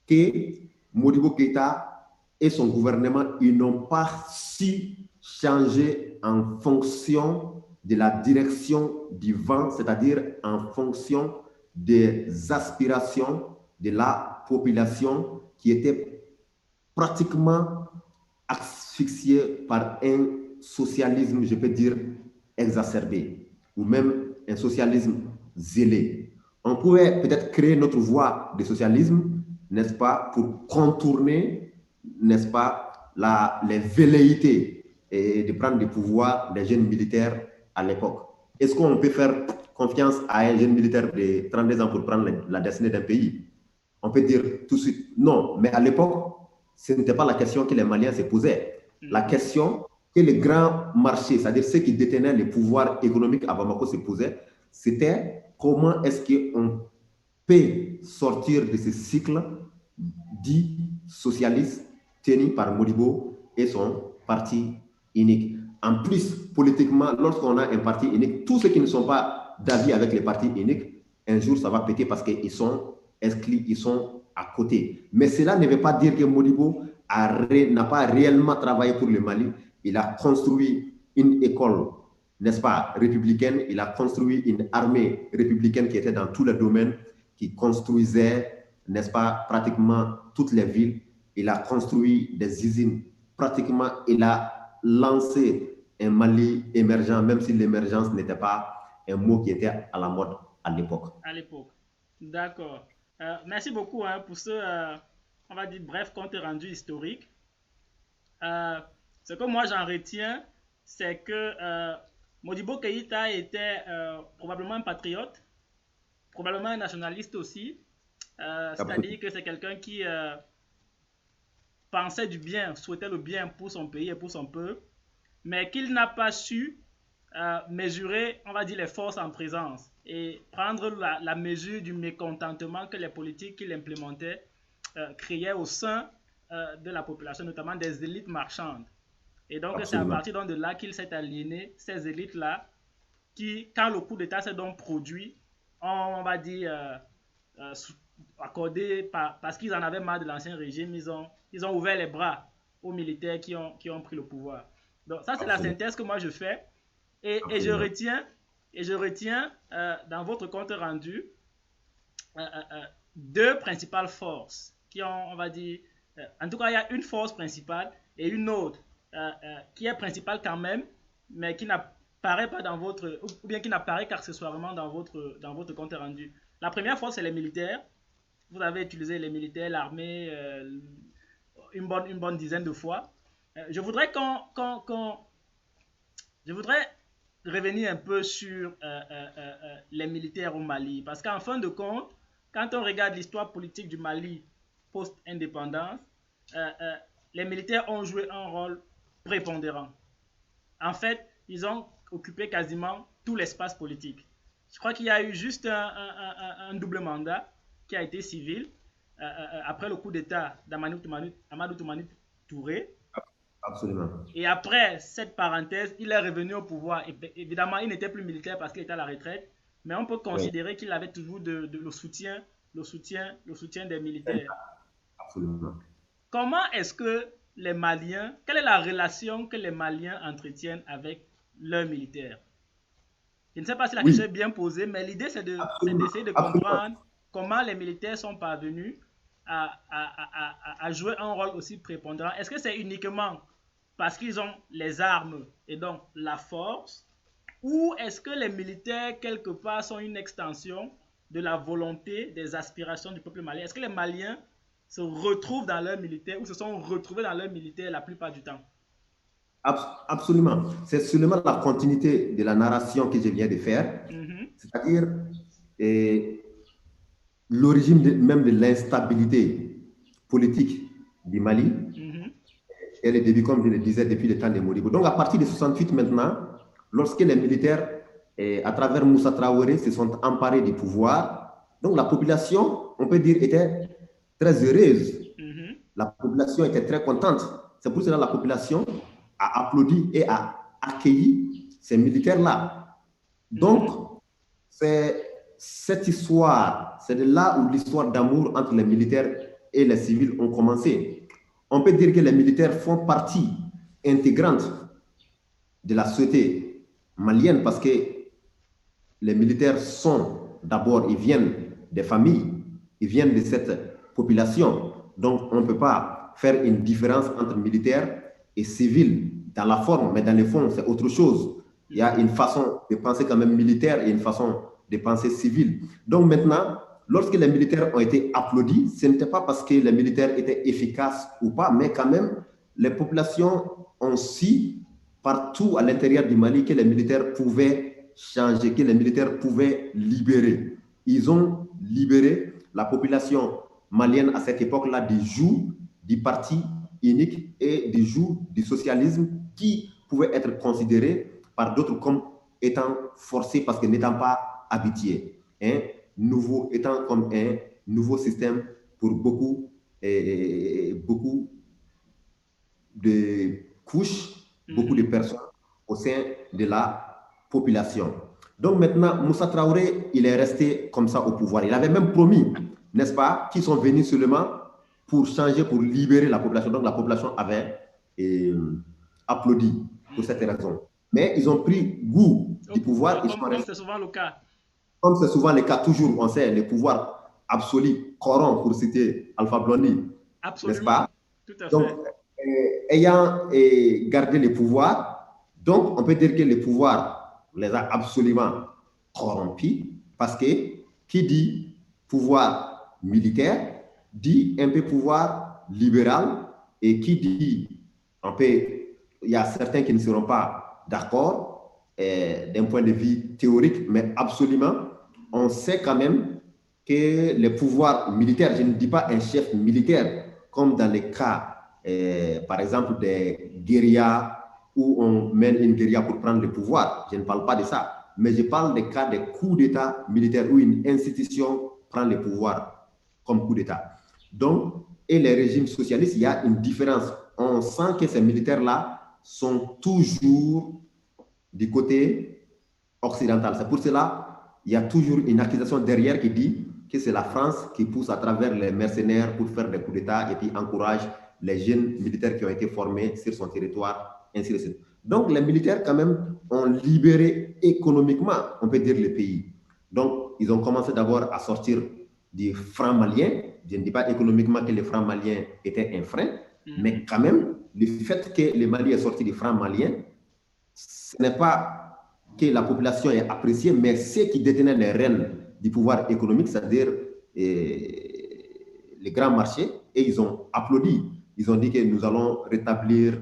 [SPEAKER 1] que Modibo Keïta et son gouvernement, ils n'ont pas su changer en fonction de la direction du vent, c'est-à-dire en fonction des aspirations de la population qui était pratiquement asphyxiée par un socialisme, je peux dire, exacerbé, ou même un socialisme zélé. On pouvait peut-être créer notre voie de socialisme, n'est-ce pas, pour contourner, n'est-ce pas, les velléités et de prendre le pouvoir des jeunes militaires à l'époque. Est-ce qu'on peut faire confiance à un jeune militaire de 32 ans pour prendre la destinée d'un pays? On peut dire tout de suite non, mais à l'époque, ce n'était pas la question que les Maliens se posaient. La question que les grands marchés, c'est-à-dire ceux qui détenaient les pouvoirs économiques à Bamako se posaient, c'était comment est-ce qu'on peut sortir de ce cycle dit socialiste tenu par Modibo et son parti unique. En plus, politiquement, lorsqu'on a un parti unique, tous ceux qui ne sont pas d'avis avec les partis uniques, un jour, ça va péter parce qu'ils sont exclus, ils sont à côté. Mais cela ne veut pas dire que Modibo n'a pas réellement travaillé pour le Mali. Il a construit une école, n'est-ce pas, républicaine. Il a construit une armée républicaine qui était dans tous les domaines, qui construisait, n'est-ce pas, pratiquement toutes les villes. Il a construit des usines. Pratiquement, il a lancé un Mali émergent, même si l'émergence n'était pas un mot qui était à la mode à l'époque.
[SPEAKER 2] À l'époque. D'accord. Merci beaucoup pour ce, on va dire, bref compte rendu historique. Ce que moi j'en retiens, c'est que Modibo Keïta était probablement un patriote, probablement un nationaliste aussi. C'est-à-dire que c'est quelqu'un qui pensait du bien, souhaitait le bien pour son pays et pour son peuple, mais qu'il n'a pas su mesurer, on va dire, les forces en présence et prendre la mesure du mécontentement que les politiques qu'il implémentait créaient au sein de la population, notamment des élites marchandes. Et donc, c'est à partir de là qu'il s'est aliéné, ces élites-là, qui, quand le coup d'État s'est donc produit, on va dire, accordé parce qu'ils en avaient marre de l'ancien régime, ils ont ouvert les bras aux militaires qui ont pris le pouvoir. Donc, ça, c'est la synthèse que moi je fais. Et je retiens dans votre compte rendu deux principales forces qui ont, on va dire, en tout cas, il y a une force principale et une autre qui est principale quand même, mais qui n'apparaît pas dans votre, ou bien qui n'apparaît qu'accessoirement dans votre compte rendu. La première force, c'est les militaires, vous avez utilisé les militaires, l'armée, une bonne dizaine de fois. Je voudrais je voudrais revenir un peu sur les militaires au Mali, parce qu'en fin de compte, quand on regarde l'histoire politique du Mali post-indépendance, euh, euh, les militaires ont joué un rôle prépondérant. En fait, ils ont occupé quasiment tout l'espace politique. Je crois qu'il y a eu juste un double mandat qui a été civil après le coup d'État d'Amadou Toumani Touré.
[SPEAKER 1] Absolument.
[SPEAKER 2] Et après cette parenthèse, il est revenu au pouvoir. Et évidemment, il n'était plus militaire parce qu'il était à la retraite, mais on peut
[SPEAKER 1] Oui,
[SPEAKER 2] considérer qu'il avait toujours le soutien des militaires.
[SPEAKER 1] absolument.
[SPEAKER 2] Comment est-ce que les Maliens, quelle est la relation que les Maliens entretiennent avec leurs militaires? Je ne sais pas si la question est
[SPEAKER 1] Oui,
[SPEAKER 2] bien posée, mais l'idée c'est
[SPEAKER 1] absolument.
[SPEAKER 2] d'essayer de
[SPEAKER 1] Absolument.
[SPEAKER 2] comprendre comment les militaires sont parvenus à jouer un rôle aussi prépondérant. Est-ce que c'est uniquement parce qu'ils ont les armes et donc la force, ou est-ce que les militaires, quelque part, sont une extension de la volonté, des aspirations du peuple malien? Est-ce que les Maliens se retrouvent dans leur militaire ou se sont retrouvés dans leur militaire la plupart du temps?
[SPEAKER 1] Absolument. C'est seulement la continuité de la narration que je viens de faire,
[SPEAKER 2] Mhm,
[SPEAKER 1] c'est-à-dire eh, l'origine même de l'instabilité politique du Mali
[SPEAKER 2] mhm,
[SPEAKER 1] et le début, comme je le disais, depuis le temps de Modibo. Donc, à partir de 68 maintenant, lorsque les militaires, à travers Moussa Traoré, se sont emparés du pouvoir, donc la population, on peut dire, était très heureuse.
[SPEAKER 2] mhm,
[SPEAKER 1] La population était très contente. C'est pour cela que la population a applaudi et a accueilli ces militaires-là.
[SPEAKER 2] mhm.
[SPEAKER 1] Donc, c'est cette histoire, c'est de là où l'histoire d'amour entre les militaires et les civils ont commencé. On peut dire que les militaires font partie intégrante de la société malienne parce que les militaires sont d'abord, ils viennent des familles, ils viennent de cette population. Donc, on ne peut pas faire une différence entre militaires et civils dans la forme, mais dans le fond, c'est autre chose. Il y a une façon de penser quand même militaire et une façon de penser civile. Donc maintenant, lorsque les militaires ont été applaudis, ce n'était pas parce que les militaires étaient efficaces ou pas, mais quand même, les populations ont su partout à l'intérieur du Mali que les militaires pouvaient changer, que les militaires pouvaient libérer. Ils ont libéré la population malienne à cette époque-là du joug du parti unique et du joug du socialisme qui pouvait être considéré par d'autres comme étant forcé parce que n'étant pas habitué. Hein, nouveau, étant comme un nouveau système pour beaucoup de couches, beaucoup de
[SPEAKER 2] Mhm.
[SPEAKER 1] personnes au sein de la population. Donc maintenant, Moussa Traoré, il est resté comme ça au pouvoir. Il avait même promis, n'est-ce pas, qu'ils sont venus seulement pour changer, pour libérer la population. Donc la population avait applaudi pour cette raison. Mais ils ont pris goût
[SPEAKER 2] Au
[SPEAKER 1] du pouvoir,
[SPEAKER 2] pouvoir,
[SPEAKER 1] ils sont
[SPEAKER 2] comme
[SPEAKER 1] restés,
[SPEAKER 2] c'est souvent le cas.
[SPEAKER 1] comme c'est souvent le cas toujours, on sait, le pouvoir absolu corrompt, pour citer Alpha Blondy, n'est-ce
[SPEAKER 2] Absolument.
[SPEAKER 1] pas?
[SPEAKER 2] Tout à
[SPEAKER 1] Donc,
[SPEAKER 2] fait.
[SPEAKER 1] ayant gardé le pouvoir, donc on peut dire que le pouvoir les a absolument corrompus parce que qui dit pouvoir militaire dit un peu pouvoir libéral et qui dit, on peut, il y a certains qui ne seront pas d'accord d'un point de vue théorique, mais absolument, on sait quand même que les pouvoirs militaires, je ne dis pas un chef militaire, comme dans les cas par exemple, des guérillas où on mène une guérilla pour prendre le pouvoir. Je ne parle pas de ça. Mais je parle des cas de coups d'État militaires où une institution prend le pouvoir comme coup d'État. Donc, et les régimes socialistes, il y a une différence. On sent que ces militaires-là sont toujours du côté occidental. C'est pour cela qu'il y a toujours une accusation derrière qui dit que c'est la France qui pousse à travers les mercenaires pour faire des coups d'État et puis encourage les jeunes militaires qui ont été formés sur son territoire, ainsi de suite. Donc, les militaires, quand même, ont libéré économiquement, on peut dire, le pays. Donc, ils ont commencé d'abord à sortir du franc malien. Je ne dis pas économiquement que le franc malien était un frein, mais
[SPEAKER 2] Mhm.
[SPEAKER 1] quand même, le fait que le Mali est sorti du franc malien, ce n'est pas que la population ait apprécié, mais ceux qui détenaient les rênes du pouvoir économique, c'est-à-dire les grands marchés et ils ont applaudi. Ils ont dit que nous allons rétablir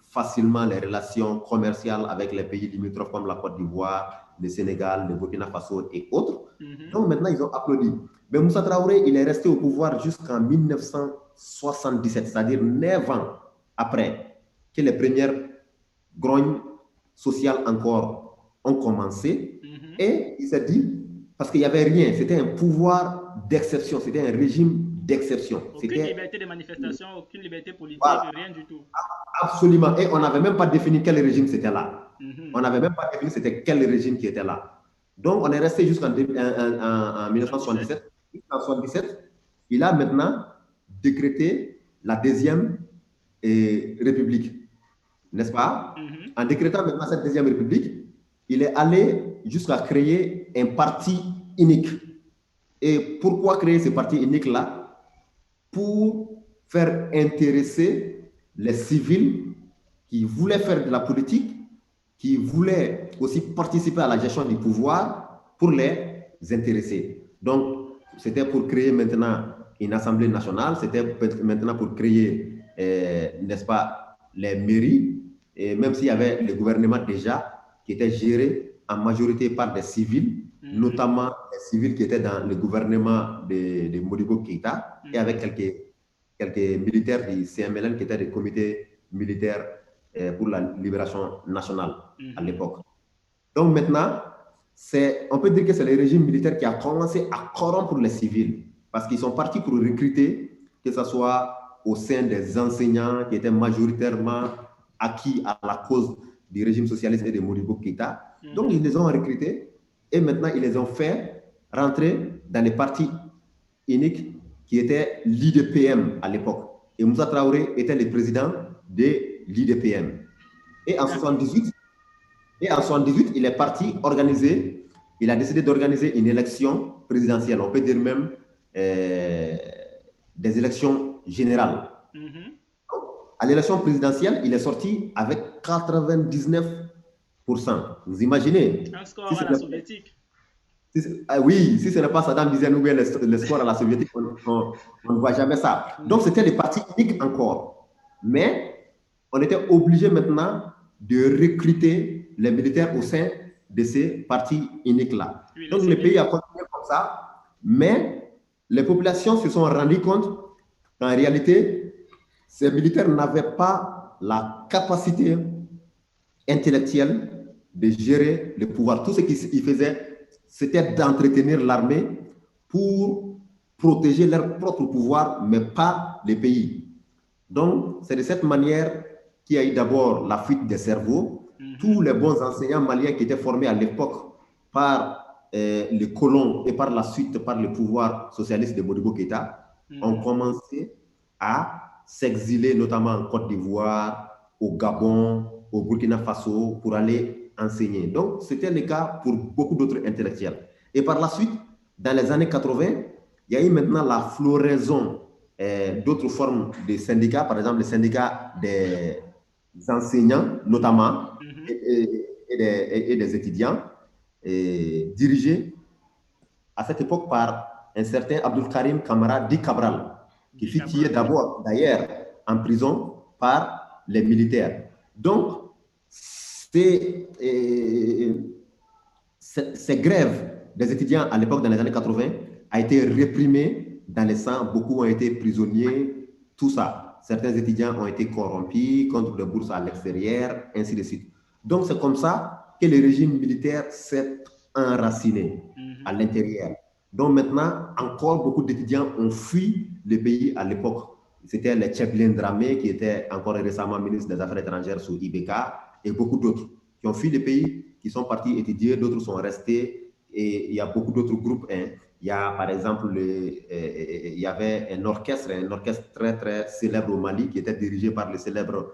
[SPEAKER 1] facilement les relations commerciales avec les pays limitrophes comme la Côte d'Ivoire, le Sénégal, le Burkina Faso et autres. Donc maintenant, ils ont applaudi. Mais Moussa Traoré, il est resté au pouvoir jusqu'en 1977, c'est-à-dire 9 ans après que les premières grognes sociales encore ont commencé. Et il s'est dit, parce qu'il n'y avait rien, c'était un pouvoir d'exception, c'était un régime d'exception.
[SPEAKER 2] Aucune liberté de manifestation, aucune liberté politique,
[SPEAKER 1] voilà,
[SPEAKER 2] rien du tout.
[SPEAKER 1] Absolument. Et on n'avait même pas défini quel régime c'était là. On n'avait même pas défini c'était quel régime qui était là. Donc, on est resté jusqu'en 1977. En 1977, il a maintenant décrété la deuxième république, n'est-ce pas? En décrétant maintenant cette deuxième république, il est allé jusqu'à créer un parti unique. Et pourquoi créer ce parti unique-là? Pour faire intéresser les civils qui voulaient faire de la politique, qui voulaient aussi participer à la gestion du pouvoir pour les intéresser. Donc, c'était pour créer maintenant une assemblée nationale, c'était maintenant pour créer, n'est-ce pas, les mairies, et même s'il y avait le gouvernement déjà qui était géré en majorité par des civils, notamment les civils qui étaient dans le gouvernement de Modibo Keïta, et avec quelques militaires du CMLN qui étaient des comités militaires pour la libération nationale à l'époque. Donc maintenant, on peut dire que c'est le régime militaire qui a commencé à corrompre les civils parce qu'ils sont partis pour recruter, que ce soit au sein des enseignants qui étaient majoritairement acquis à la cause du régime socialiste et de Modibo Keïta. Donc ils les ont recrutés et maintenant ils les ont fait rentrer dans les partis uniques qui était l'IDPM à l'époque. Et Moussa Traoré était le président de l'IDPM. Et en 78, il est parti organiser, il a décidé d'organiser une élection présidentielle, on peut dire même des élections générales. À l'élection présidentielle, il est sorti avec 99%. Vous imaginez?
[SPEAKER 2] Un score à la soviétique.
[SPEAKER 1] Oui, si ce n'est pas Saddam Hussein ou bien le score à la soviétique, on ne voit jamais ça. Donc, c'était des partis uniques encore. Mais on était obligé maintenant de recruter les militaires au sein de ces partis uniques-là. Oui, donc, le pays a continué comme ça, mais les populations se sont rendues compte qu'en réalité, ces militaires n'avaient pas la capacité intellectuelle de gérer le pouvoir. Tout ce qu'ils faisaient, c'était d'entretenir l'armée pour protéger leur propre pouvoir, mais pas le pays. Donc, c'est de cette manière qu'il y a eu d'abord la fuite des cerveaux. Tous les bons enseignants maliens qui étaient formés à l'époque par les colons et par la suite par le pouvoir socialiste de Modibo Keïta ont commencé à s'exiler, notamment en Côte d'Ivoire, au Gabon, au Burkina Faso, pour aller enseigner. Donc, c'était le cas pour beaucoup d'autres intellectuels. Et par la suite, dans les années 80, il y a eu maintenant la floraison d'autres formes de syndicats, par exemple les syndicats des enseignants, notamment, et des étudiants, dirigés à cette époque par un certain Abdul Karim Kamara Di Cabral, qui fut tué d'abord, d'ailleurs, en prison par les militaires. Donc, ces grèves des étudiants à l'époque, dans les années 80, a été réprimée dans les sangs. Beaucoup ont été prisonniers, tout ça. Certains étudiants ont été corrompus contre des bourses à l'extérieur, ainsi de suite. Donc, c'est comme ça que le régime militaire s'est enraciné à l'intérieur. Donc, maintenant, encore beaucoup d'étudiants ont fui le pays à l'époque. C'était les Tcheblin Dramé, qui était encore récemment ministre des Affaires étrangères sous IBK, et beaucoup d'autres qui ont fui le pays, qui sont partis étudier, d'autres sont restés, et il y a beaucoup d'autres groupes. Il y a, par exemple, il y avait un orchestre très, très célèbre au Mali, qui était dirigé par le célèbre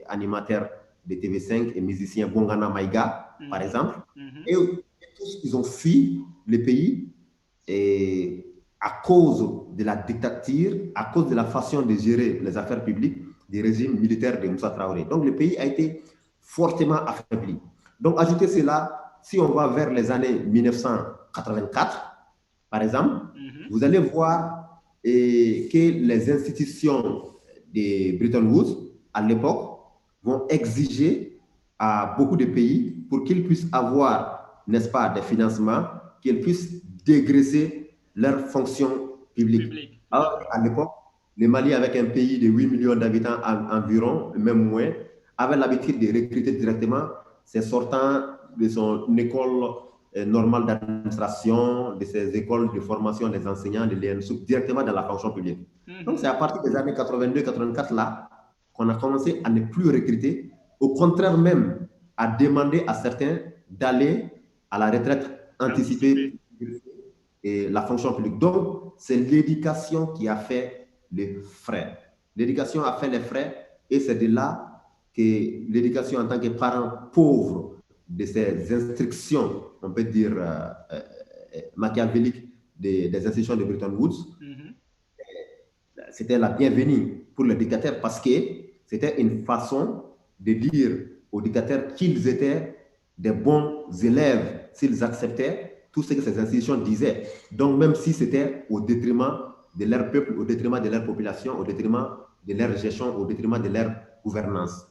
[SPEAKER 1] animateur de TV5 et musicien Bongana Maïga, par exemple. Et tous, ils ont fui le pays et à cause de la dictature, à cause de la façon de gérer les affaires publiques du régime militaire de Moussa Traoré. Donc, le pays a été fortement affaibli. Donc, ajoutez cela, si on va vers les années 1984, par exemple, vous allez voir et que les institutions de Bretton Woods, à l'époque, vont exiger à beaucoup de pays pour qu'ils puissent avoir, n'est-ce pas, des financements, qu'ils puissent dégraisser leurs fonctions publiques. Alors, à l'époque, le Mali, avec un pays de 8 millions d'habitants environ, même moins, avait l'habitude de recruter directement ses sortants de son école normale d'administration, de ses écoles de formation des enseignants, de l'ENSUP, directement dans la fonction publique. Donc, c'est à partir des années 82-84 là qu'on a commencé à ne plus recruter, au contraire même à demander à certains d'aller à la retraite anticipée et la fonction publique. Donc, c'est l'éducation qui a fait les frais. L'éducation a fait les frais et c'est de là que l'éducation en tant que parent pauvre de ces instructions, on peut dire machiavéliques des institutions de Bretton Woods, c'était la bienvenue pour les dictateurs parce que c'était une façon de dire aux dictateurs qu'ils étaient des bons élèves s'ils acceptaient tout ce que ces institutions disaient. Donc, même si c'était au détriment de leur peuple, au détriment de leur population, au détriment de leur gestion, au détriment de leur gouvernance.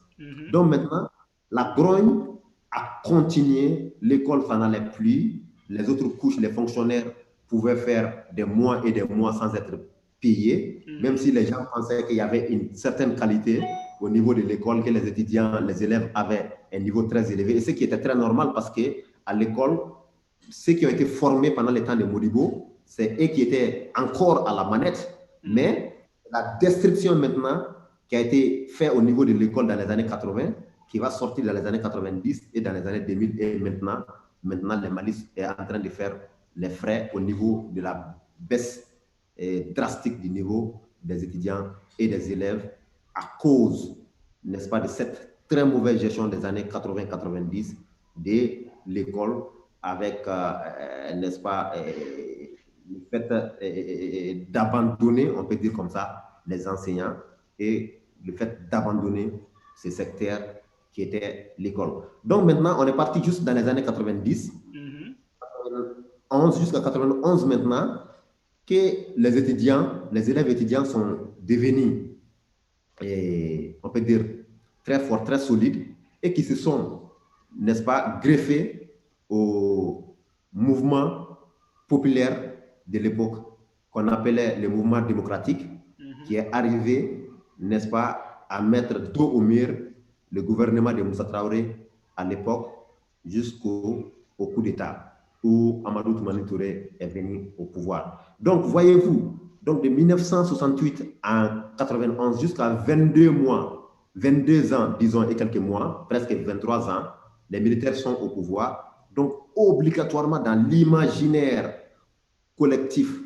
[SPEAKER 1] Donc, maintenant, la grogne a continué, l'école s'en allait plus, les autres couches, les fonctionnaires pouvaient faire des mois et des mois sans être payés, même si les gens pensaient qu'il y avait une certaine qualité au niveau de l'école, que les étudiants, les élèves avaient un niveau très élevé, et ce qui était très normal parce qu'à l'école, ceux qui ont été formés pendant le temps de Modibo, c'est eux qui étaient encore à la manette, mais la destruction maintenant qui a été faite au niveau de l'école dans les années 80, qui va sortir dans les années 90 et dans les années 2000, et maintenant le Mali est en train de faire les frais au niveau de la baisse drastique du niveau des étudiants et des élèves à cause, n'est-ce pas, de cette très mauvaise gestion des années 80-90 de l'école avec, n'est-ce pas, le fait d'abandonner, on peut dire comme ça, les enseignants et le fait d'abandonner ce secteur qui était l'école. Donc maintenant, on est parti juste dans les années 90, 91 jusqu'à 91 maintenant, que les étudiants, les élèves étudiants sont devenus, on peut dire, très forts, très solides, et qui se sont, n'est-ce pas, greffés au mouvement populaire de l'époque, qu'on appelait le mouvement démocratique, qui est arrivé, n'est-ce pas, à mettre dos au mur le gouvernement de Moussa Traoré à l'époque, jusqu'au coup d'État, où Amadou Toumani Touré est venu au pouvoir. Donc, voyez-vous, donc de 1968 à 91 jusqu'à 22 mois, 22 ans, disons, et quelques mois, presque 23 ans, les militaires sont au pouvoir. Donc, obligatoirement, dans l'imaginaire collectif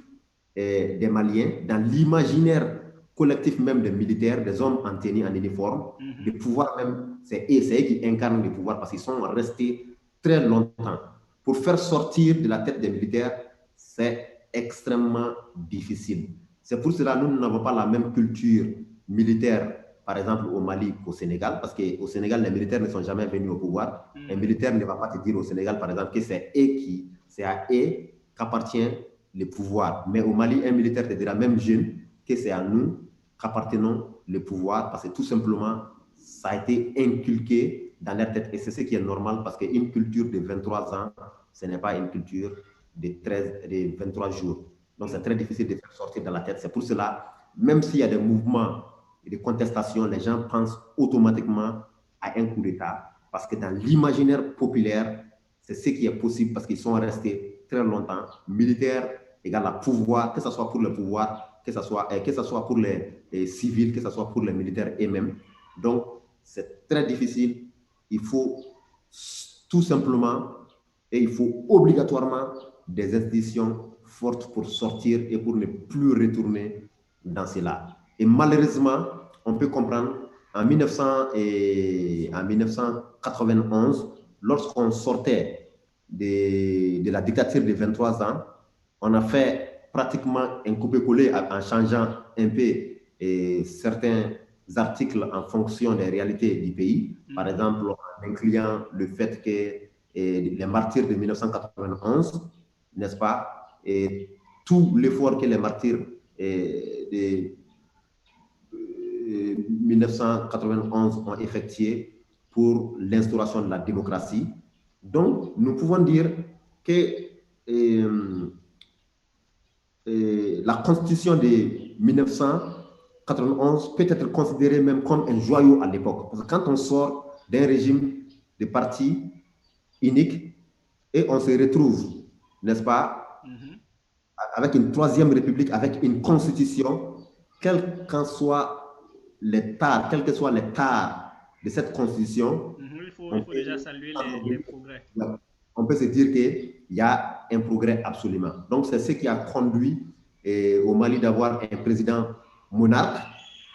[SPEAKER 1] des Maliens, dans l'imaginaire collectif même des militaires, des hommes en tenue, en uniforme, le pouvoir même, c'est eux qui incarnent le pouvoir parce qu'ils sont restés très longtemps. Pour faire sortir de la tête des militaires, c'est extrêmement difficile. C'est pour cela que nous n'avons pas la même culture militaire, par exemple au Mali qu'au Sénégal, parce qu'au Sénégal, les militaires ne sont jamais venus au pouvoir. Un militaire ne va pas te dire au Sénégal, par exemple, que c'est à eux qu'appartient le pouvoir. Mais au Mali, un militaire te dira, même jeune, que c'est à nous qu'appartenons le pouvoir, parce que tout simplement, ça a été inculqué dans leur tête. Et c'est ce qui est normal, parce qu'une culture de 23 ans, ce n'est pas une culture de 23 jours. Donc, c'est très difficile de faire sortir dans la tête. C'est pour cela, même s'il y a des mouvements et des contestations, les gens pensent automatiquement à un coup d'État. Parce que dans l'imaginaire populaire, c'est ce qui est possible, parce qu'ils sont restés très longtemps. Militaire égale à pouvoir, que ce soit pour le pouvoir, que ce soit pour les civils, que ce soit pour les militaires eux-mêmes. Donc, c'est très difficile. Il faut tout simplement, et il faut obligatoirement des institutions fortes pour sortir et pour ne plus retourner dans cela. Et malheureusement, on peut comprendre, en 1991, lorsqu'on sortait de la dictature de 23 ans, on a fait pratiquement un copier-coller en changeant un peu certains articles en fonction des réalités du pays. Par exemple, en incluant le fait que les martyrs de 1991, n'est-ce pas, et tout l'effort que les martyrs de 1991 ont effectué pour l'instauration de la démocratie. Donc, nous pouvons dire que la constitution de 1991 peut être considérée même comme un joyau à l'époque. Parce que quand on sort d'un régime de parti unique et on se retrouve, n'est-ce pas, avec une troisième république, avec une constitution, quel que soit l'état de cette constitution,
[SPEAKER 2] il faut déjà saluer les progrès.
[SPEAKER 1] On peut se dire qu'il y a un progrès absolument. Donc, c'est ce qui a conduit au Mali d'avoir un président monarque.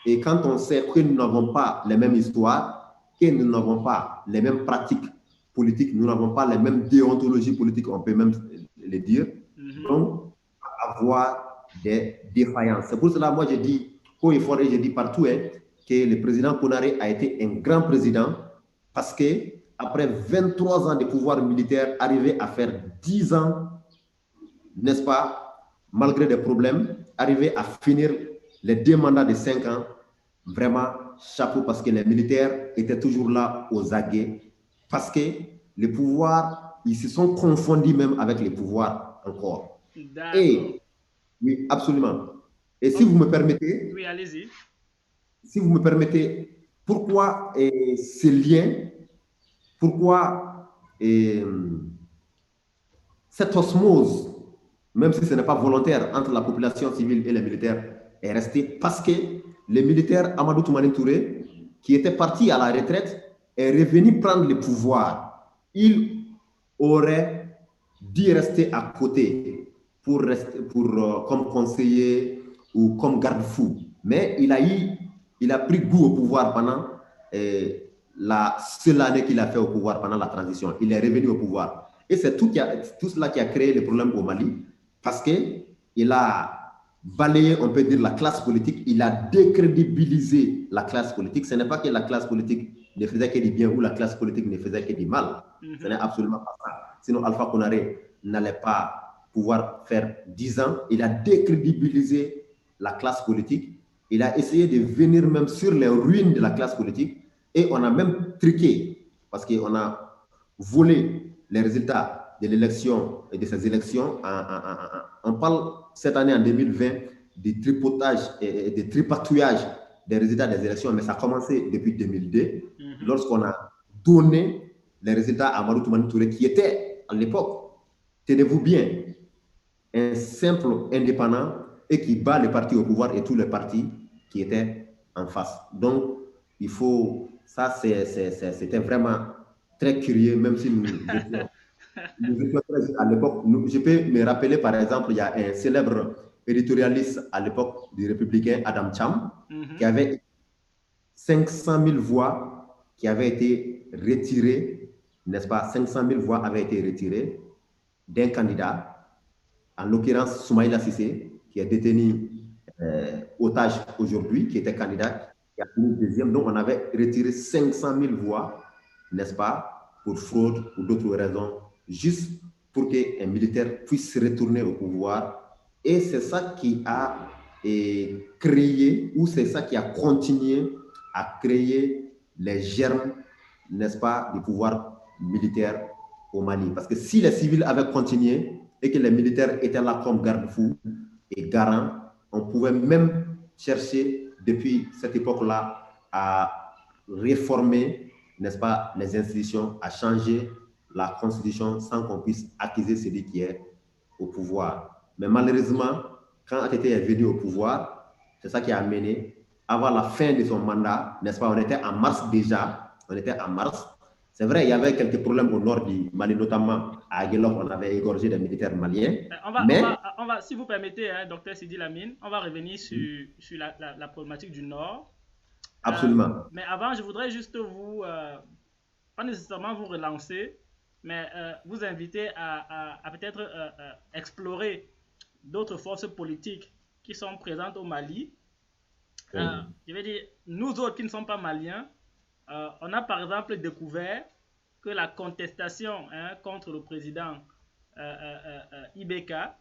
[SPEAKER 1] Et quand on sait que nous n'avons pas les mêmes histoires, que nous n'avons pas les mêmes pratiques politiques, nous n'avons pas les mêmes déontologies politiques, on peut même le dire. Donc, avoir des défaillances. C'est pour cela, moi, je dis haut et fort et je dis partout que le président Konaré a été un grand président parce que après 23 ans de pouvoir militaire, arriver à faire 10 ans, n'est-ce pas, malgré des problèmes, arriver à finir les 2 mandats de 5 ans, vraiment chapeau, parce que les militaires étaient toujours là aux aguets, parce que les pouvoirs, ils se sont confondus même avec les pouvoirs encore. Et oui, absolument. Et si vous me permettez,
[SPEAKER 2] oui, allez-y.
[SPEAKER 1] Si vous me permettez, pourquoi ces liens, pourquoi cette osmose, même si ce n'est pas volontaire, entre la population civile et les militaires est restée? Parce que le militaire Amadou Toumani Touré, qui était parti à la retraite, est revenu prendre le pouvoir. Il aurait dû rester à côté comme conseiller ou comme garde-fou. Mais il a pris goût au pouvoir pendant la seule année qu'il a fait au pouvoir, pendant la transition. Il est revenu au pouvoir. Et c'est tout cela qui a créé le problème au Mali, parce qu'il a balayé, on peut dire, la classe politique, il a décrédibilisé la classe politique. Ce n'est pas que la classe politique ne faisait que du bien ou la classe politique ne faisait que du mal. Ce n'est absolument pas ça. Sinon, Alpha Konaré n'allait pas pouvoir faire 10 ans. Il a décrédibilisé la classe politique. Il a essayé de venir même sur les ruines de la classe politique. Et on a même truqué, parce qu'on a volé les résultats de l'élection et de ces élections. On parle cette année, en 2020, du tripotage et du tripatouillage des résultats des élections, mais ça a commencé depuis 2002, lorsqu'on a donné les résultats à Amadou Toumani Touré, qui était, à l'époque, tenez-vous bien, un simple indépendant et qui bat les partis au pouvoir et tous les partis qui étaient en face. Donc, il faut... Ça, c'était vraiment très curieux, même si nous étions à l'époque. Je peux me rappeler, par exemple, il y a un célèbre éditorialiste à l'époque du républicain, Adam Cham, qui avait 500 000 voix qui avaient été retirées, n'est-ce pas? 500 000 voix avaient été retirées d'un candidat, en l'occurrence Soumaïla Cissé, qui est détenu otage aujourd'hui, qui était candidat, qui a fini deuxième. Donc, on avait retiré 500 000 voix, n'est-ce pas, pour fraude ou d'autres raisons, juste pour qu'un militaire puisse retourner au pouvoir. Et c'est ça qui a créé, ou c'est ça qui a continué à créer les germes, n'est-ce pas, du pouvoir militaire au Mali. Parce que si les civils avaient continué et que les militaires étaient là comme garde-fous et garants, on pouvait même chercher depuis cette époque-là à réformer, n'est-ce pas, les institutions, à changer la constitution sans qu'on puisse accuser celui qui est au pouvoir. Mais malheureusement, quand ATT est venu au pouvoir, c'est ça qui a amené, avant la fin de son mandat, n'est-ce pas, on était en mars déjà, C'est vrai, il y avait quelques problèmes au nord du Mali, notamment à Aguelov, on avait égorgé des militaires maliens.
[SPEAKER 2] On va, si vous permettez, docteur Sidi Lamine, on va revenir sur la problématique du nord.
[SPEAKER 1] Absolument.
[SPEAKER 2] Mais avant, je voudrais juste vous, pas nécessairement vous relancer, mais vous inviter à peut-être explorer d'autres forces politiques qui sont présentes au Mali. Je veux dire, nous autres qui ne sommes pas maliens, on a par exemple découvert que la contestation contre le président Ibeka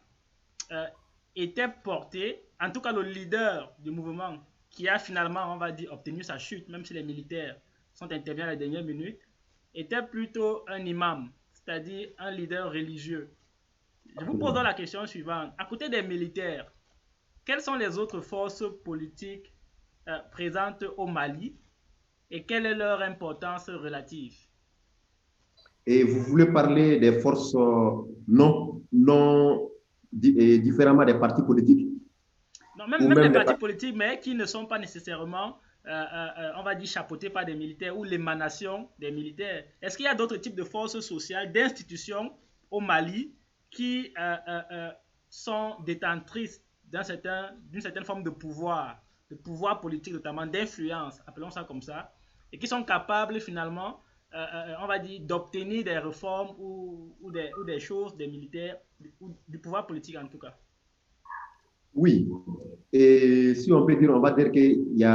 [SPEAKER 2] était portée en tout cas le leader du mouvement, qui a finalement, on va dire, obtenu sa chute, même si les militaires sont intervenus à la dernière minute, était plutôt un imam, c'est-à-dire un leader religieux. Je vous pose donc la question suivante. À côté des militaires, quelles sont les autres forces politiques présentes au Mali et quelle est leur importance relative?
[SPEAKER 1] Et vous voulez parler des forces différemment des partis politiques
[SPEAKER 2] Non,
[SPEAKER 1] ou
[SPEAKER 2] même les
[SPEAKER 1] même les
[SPEAKER 2] partis
[SPEAKER 1] partis.
[SPEAKER 2] politiques, mais qui ne sont pas nécessairement, on va dire, chapeautés par des militaires ou l'émanation des militaires. Est-ce qu'il y a d'autres types de forces sociales, d'institutions au Mali qui sont détentrices d'une certaine forme de pouvoir politique notamment, d'influence, appelons ça comme ça, et qui sont capables finalement, on va dire, d'obtenir des réformes ou des choses des militaires, ou du pouvoir politique en tout cas?
[SPEAKER 1] Oui. Et si on peut dire, on va dire il y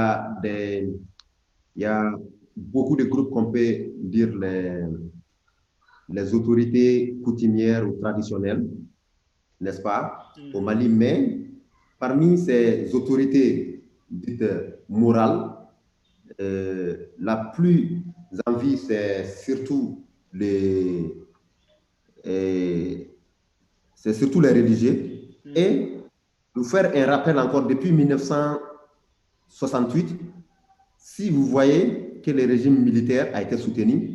[SPEAKER 1] a beaucoup de groupes qu'on peut dire les autorités coutumières ou traditionnelles, n'est-ce pas, au
[SPEAKER 2] Mhm.
[SPEAKER 1] Mali. Mais parmi ces autorités dites morales, la plus en vie, c'est surtout euh, c'est surtout les religieux.
[SPEAKER 2] Mhm.
[SPEAKER 1] Et nous faire un rappel encore depuis 1968, si vous voyez que le régime militaire a été soutenu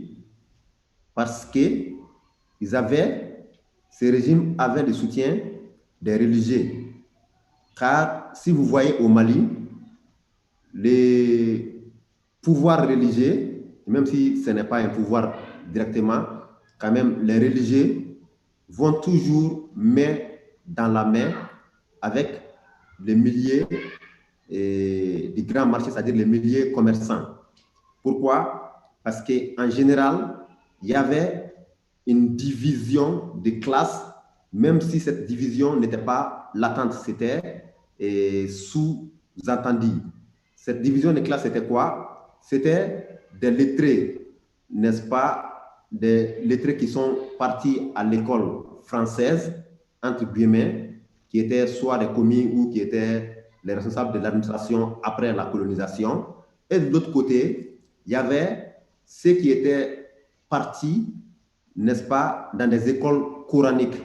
[SPEAKER 1] parce que ce régime avait le soutien des religieux. Car si vous voyez au Mali, les pouvoirs religieux, même si ce n'est pas un pouvoir directement, quand même, les religieux vont toujours main dans la main avec les milliers du grand marché, c'est-à-dire les milliers commerçants. Pourquoi? Parce qu'en général, il y avait une division des classes, même si cette division n'était pas latente, c'était sous-entendu. Cette division des classes, c'était quoi? C'était des lettrés, n'est-ce pas? Des lettrés qui sont partis à l'école française, entre guillemets, qui étaient soit des commis ou qui étaient les responsables de l'administration après la colonisation. Et de l'autre côté, il y avait ceux qui étaient partis, n'est-ce pas, dans des écoles coraniques,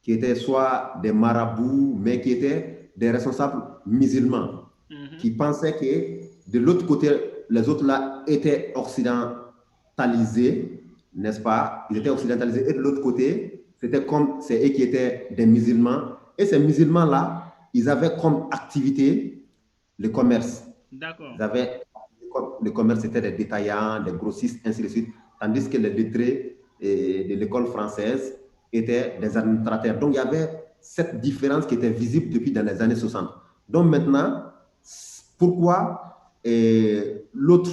[SPEAKER 1] qui étaient soit des marabouts, mais qui étaient des responsables musulmans,
[SPEAKER 2] Mhm.
[SPEAKER 1] qui pensaient que de l'autre côté, les autres là étaient occidentalisés, n'est-ce pas? Ils étaient occidentalisés. Et de l'autre côté, c'était comme c'est eux qui étaient des musulmans. Et ces musulmans-là, ils avaient comme activité le commerce.
[SPEAKER 2] D'accord.
[SPEAKER 1] Ils avaient, le commerce, c'était des détaillants, des grossistes, ainsi de suite. Tandis que les lettrés de l'école française étaient des administrateurs. Donc, il y avait cette différence qui était visible depuis dans les années 60. Donc, maintenant, pourquoi l'autre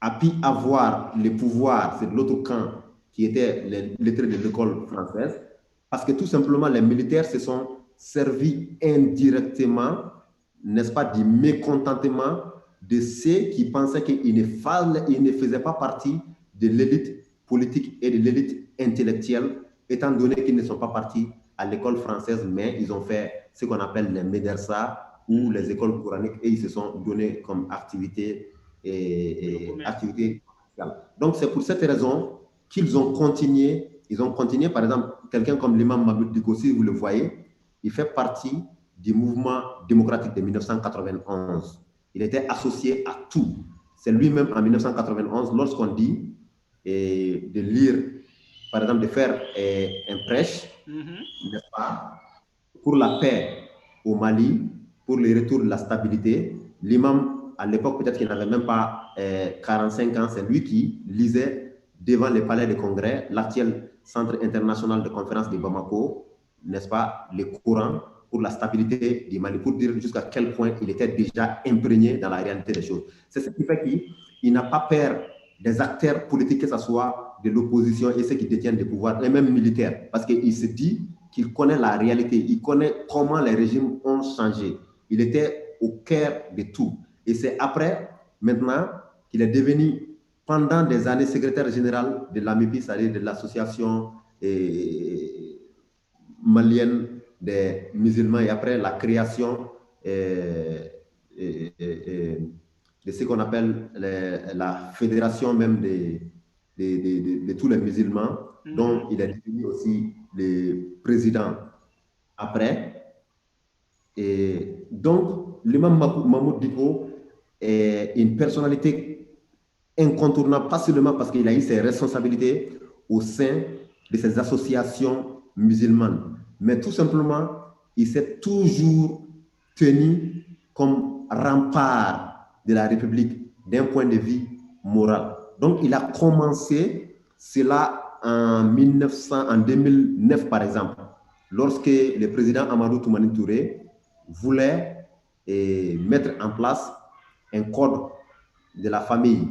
[SPEAKER 1] a pu avoir le pouvoir, c'est l'autre camp qui était les lettrés de l'école française, parce que tout simplement, les militaires se sont servis indirectement, n'est-ce pas, du mécontentement de ceux qui pensaient qu'ils ne faisaient pas partie de l'élite politique et de l'élite intellectuelle, étant donné qu'ils ne sont pas partis à l'école française, mais ils ont fait ce qu'on appelle les médersas ou les écoles coraniques et ils se sont donnés comme activité
[SPEAKER 2] Le commerce.
[SPEAKER 1] activité commerciale. Donc c'est pour cette raison qu'ils ont continué. Ils ont continué, par exemple, quelqu'un comme l'imam Mahmoud Diko, si vous le voyez, il fait partie du mouvement démocratique de 1991. Il était associé à tout. C'est lui-même en 1991, lorsqu'on dit de lire, par exemple, de faire un prêche,
[SPEAKER 2] Mhm.
[SPEAKER 1] n'est-ce pas, pour la paix au Mali, pour le retour de la stabilité. L'imam, à l'époque, peut-être qu'il n'avait même pas 45 ans, c'est lui qui lisait devant le palais de congrès, l'actuel centre international de conférence de Bamako, n'est-ce pas, le Coran pour la stabilité du Mali, pour dire jusqu'à quel point il était déjà imprégné dans la réalité des choses. C'est ce qui fait qu'il n'a pas peur des acteurs politiques, que ce soit de l'opposition et ceux qui détiennent des pouvoirs, et même militaires, parce qu'il se dit qu'il connaît la réalité, il connaît comment les régimes ont changé. Il était au cœur de tout. Et c'est après, maintenant, qu'il est devenu, pendant des années, secrétaire général de l'AMIPI, c'est-à-dire de l'association malienne des musulmans, et après la création euh, et- et- et de ce qu'on appelle la fédération même de tous les musulmans, dont il est devenu aussi le président après. Et donc, l'imam Mahmoud Diko est une personnalité incontournable, pas seulement parce qu'il a eu ses responsabilités au sein de ces associations musulmanes, mais tout simplement, il s'est toujours tenu comme rempart de la République d'un point de vue moral. Donc, il a commencé cela en 2009, par exemple, lorsque le président Amadou Toumani Touré voulait mettre en place un code de la famille,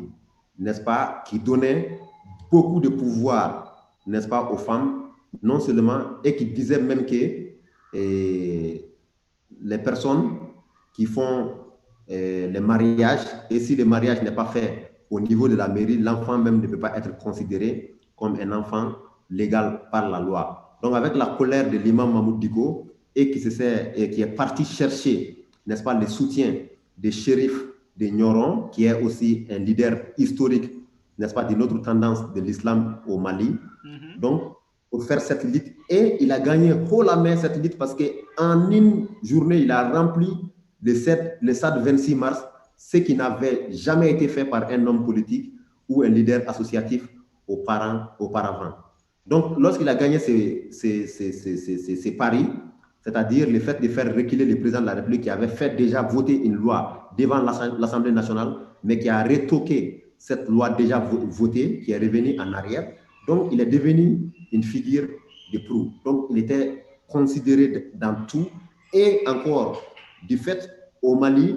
[SPEAKER 1] n'est-ce pas, qui donnait beaucoup de pouvoir, n'est-ce pas, aux femmes, non seulement, et qui disait même que les personnes qui font les mariages, et si le mariage n'est pas fait au niveau de la mairie, l'enfant même ne peut pas être considéré comme un enfant légal par la loi. Donc, avec la colère de l'imam Mahmoud Diko, et qui est parti chercher, n'est-ce pas, le soutien des shérifs de Nyoron, qui est aussi un leader historique, n'est-ce pas, d'une autre tendance de l'islam au Mali. Donc, pour faire cette lutte, et il a gagné haut la main cette lutte parce qu'en une journée, il a rempli le stade 26 mars, ce qui n'avait jamais été fait par un homme politique ou un leader associatif auparavant. Donc, lorsqu'il a gagné ces paris, c'est-à-dire le fait de faire reculer le président de la République qui avait fait déjà voter une loi devant l'Assemblée nationale, mais qui a retoqué cette loi déjà votée, qui est revenue en arrière. Donc, il est devenu une figure de proue. Donc, il était considéré dans tout. Et encore, du fait, au Mali,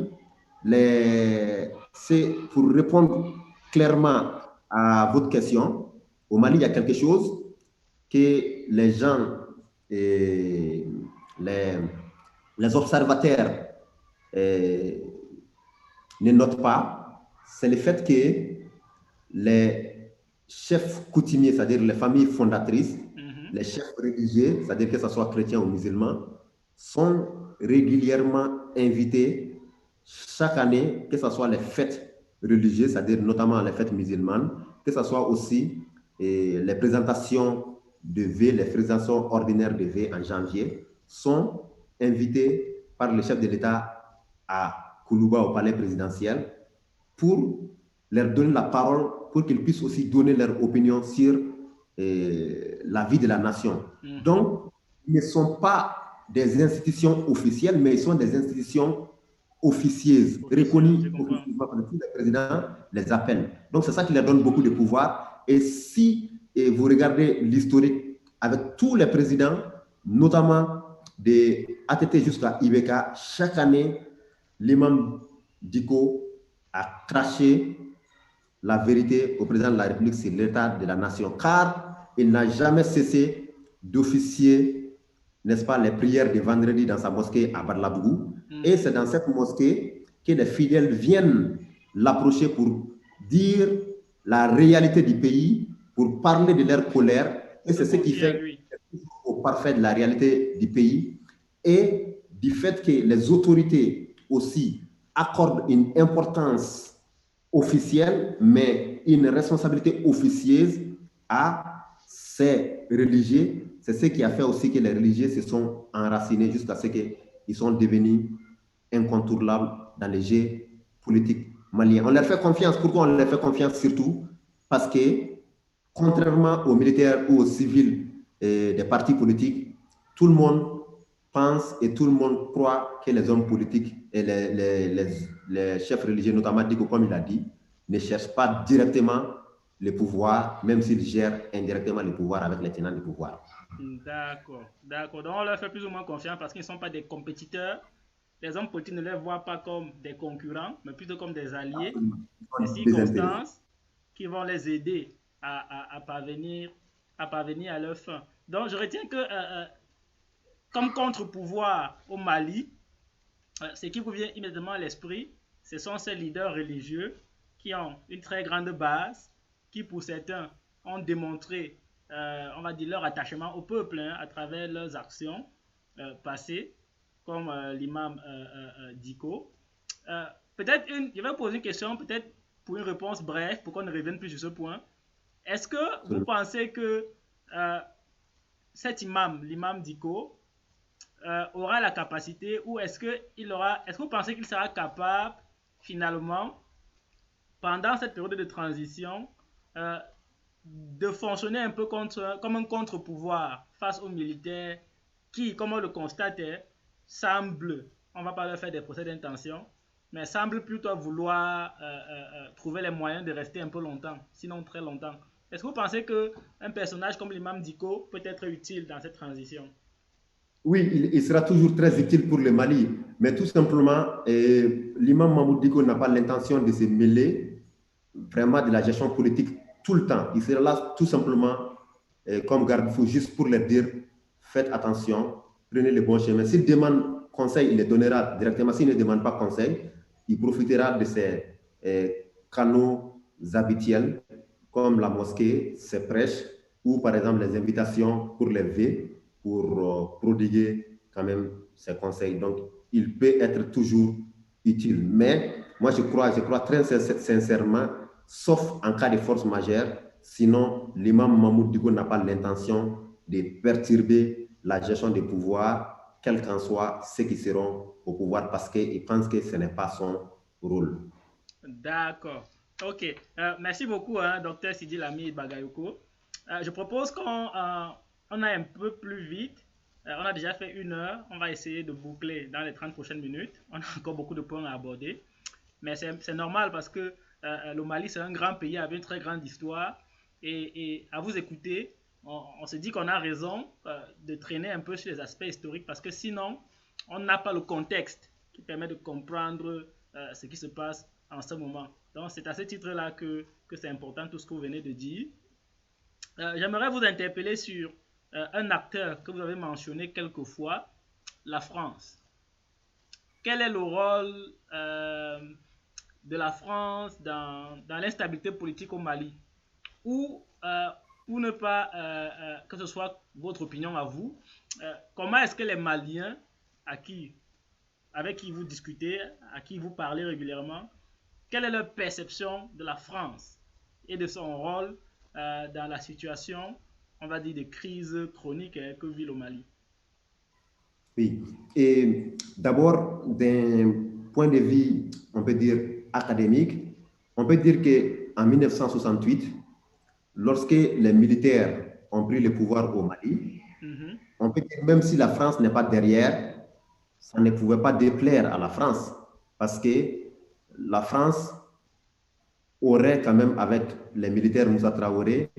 [SPEAKER 1] c'est pour répondre clairement à votre question, au Mali, il y a quelque chose que les gens, et les observateurs ne notent pas, c'est le fait que les chefs coutumiers, c'est-à-dire les familles fondatrices, les chefs religieux, c'est-à-dire que ce soit chrétiens ou musulmans, sont régulièrement invités chaque année, que ce soit les fêtes religieuses, c'est-à-dire notamment les fêtes musulmanes, que ce soit aussi les présentations de vœux, les présentations ordinaires de vœux en janvier, sont invités par le chef de l'État à Koulouba au palais présidentiel pour leur donner la parole, pour qu'ils puissent aussi donner leur opinion sur la vie de la nation. Donc, ils ne sont pas des institutions officielles, mais ils sont des institutions officieuses, reconnues officiellement par tous les présidents, les appellent. Donc, c'est ça qui leur donne beaucoup de pouvoir. Et si vous regardez l'historique avec tous les présidents, notamment de ATT jusqu'à Ibeka, chaque année, l'imam Diko a craché la vérité au président de la République sur l'état de la nation, car il n'a jamais cessé d'officier, n'est-ce pas, les prières de vendredi dans sa mosquée à Barlabougou. Et c'est dans cette mosquée que les fidèles viennent l'approcher pour dire la réalité du pays, pour parler de leur colère. Et c'est ce qui fait au parfait de la réalité du pays et du fait que les autorités aussi accordent une importance officielle, mais une responsabilité officieuse à ces religieux. C'est ce qui a fait aussi que les religieux se sont enracinés jusqu'à ce qu'ils sont devenus incontournables dans les jeux politiques maliens. On leur fait confiance. Pourquoi on leur fait confiance? Surtout parce que, contrairement aux militaires ou aux civils des partis politiques, tout le monde pense et tout le monde croit que les hommes politiques et les chefs religieux, notamment Diko, comme il a dit, ne cherchent pas directement le pouvoir, même s'ils gèrent indirectement le pouvoir avec les tenants du pouvoir.
[SPEAKER 2] D'accord, d'accord. Donc on leur fait plus ou moins confiance parce qu'ils ne sont pas des compétiteurs. Les hommes politiques ne les voient pas comme des concurrents, mais plutôt comme des alliés, des circonstances qui vont les aider à parvenir à leur fin. Donc je retiens que comme contre-pouvoir au Mali, ce qui vous vient immédiatement à l'esprit, ce sont ces leaders religieux qui ont une très grande base, qui pour certains ont démontré, on va dire, leur attachement au peuple à travers leurs actions passées, comme l'imam Diko. Peut-être je vais vous poser une question, peut-être pour une réponse brève, pour qu'on ne revienne plus sur ce point. Est-ce que vous pensez que cet imam, l'imam Diko, aura la capacité, ou est-ce que vous pensez qu'il sera capable finalement, pendant cette période de transition, de fonctionner un peu comme un contre-pouvoir face aux militaires qui, comme on le constatait, semblent, on ne va pas leur faire des procès d'intention, mais semblent plutôt vouloir trouver les moyens de rester un peu longtemps, sinon très longtemps. Est-ce que vous pensez qu'un personnage comme l'imam Diko peut être utile dans cette transition?
[SPEAKER 1] Oui, il sera toujours très utile pour le Mali, mais tout simplement, l'imam Mahmoud Diko n'a pas l'intention de se mêler vraiment de la gestion politique tout le temps. Il sera là tout simplement comme garde-fou, juste pour leur dire, faites attention, prenez le bon chemin. S'il demande conseil, il les donnera directement. S'il ne demande pas conseil, il profitera de ses canaux habituels, comme la mosquée, ses prêches, ou par exemple les invitations pour les vœux, pour prodiguer quand même ses conseils. Donc, il peut être toujours utile. Mais moi, je crois très sincèrement, sauf en cas de force majeure, sinon l'imam Mahmoud Diko n'a pas l'intention de perturber la gestion des pouvoirs, quels qu'en soient ceux qui seront au pouvoir, parce qu'il pense que ce n'est pas son rôle.
[SPEAKER 2] D'accord. Ok. Merci beaucoup, hein, Dr Sidi Lamid Bagayoko. Je propose qu'on aille un peu plus vite. On a déjà fait 1 heure. On va essayer de boucler dans les 30 prochaines minutes. On a encore beaucoup de points à aborder. Mais c'est normal parce que le Mali, c'est un grand pays avec une très grande histoire. Et à vous écouter, on se dit qu'on a raison de traîner un peu sur les aspects historiques parce que sinon, on n'a pas le contexte qui permet de comprendre ce qui se passe en ce moment. Donc, c'est à ce titre-là que c'est important tout ce que vous venez de dire. J'aimerais vous interpeller sur un acteur que vous avez mentionné quelques fois, la France. Quel est le rôle de la France dans l'instabilité politique au Mali? Ou ne pas, que ce soit votre opinion à vous, comment est-ce que les Maliens avec qui vous discutez, à qui vous parlez régulièrement, quelle est leur perception de la France et de son rôle dans la situation, on va dire, de crise chronique que vit le Mali?
[SPEAKER 1] Oui, et d'abord, d'un point de vue, on peut dire, académique, on peut dire qu'en 1968, lorsque les militaires ont pris le pouvoir au Mali, on peut dire même si la France n'est pas derrière, ça ne pouvait pas déplaire à la France, parce que la France aurait quand même, avec les militaires Moussa Traoré,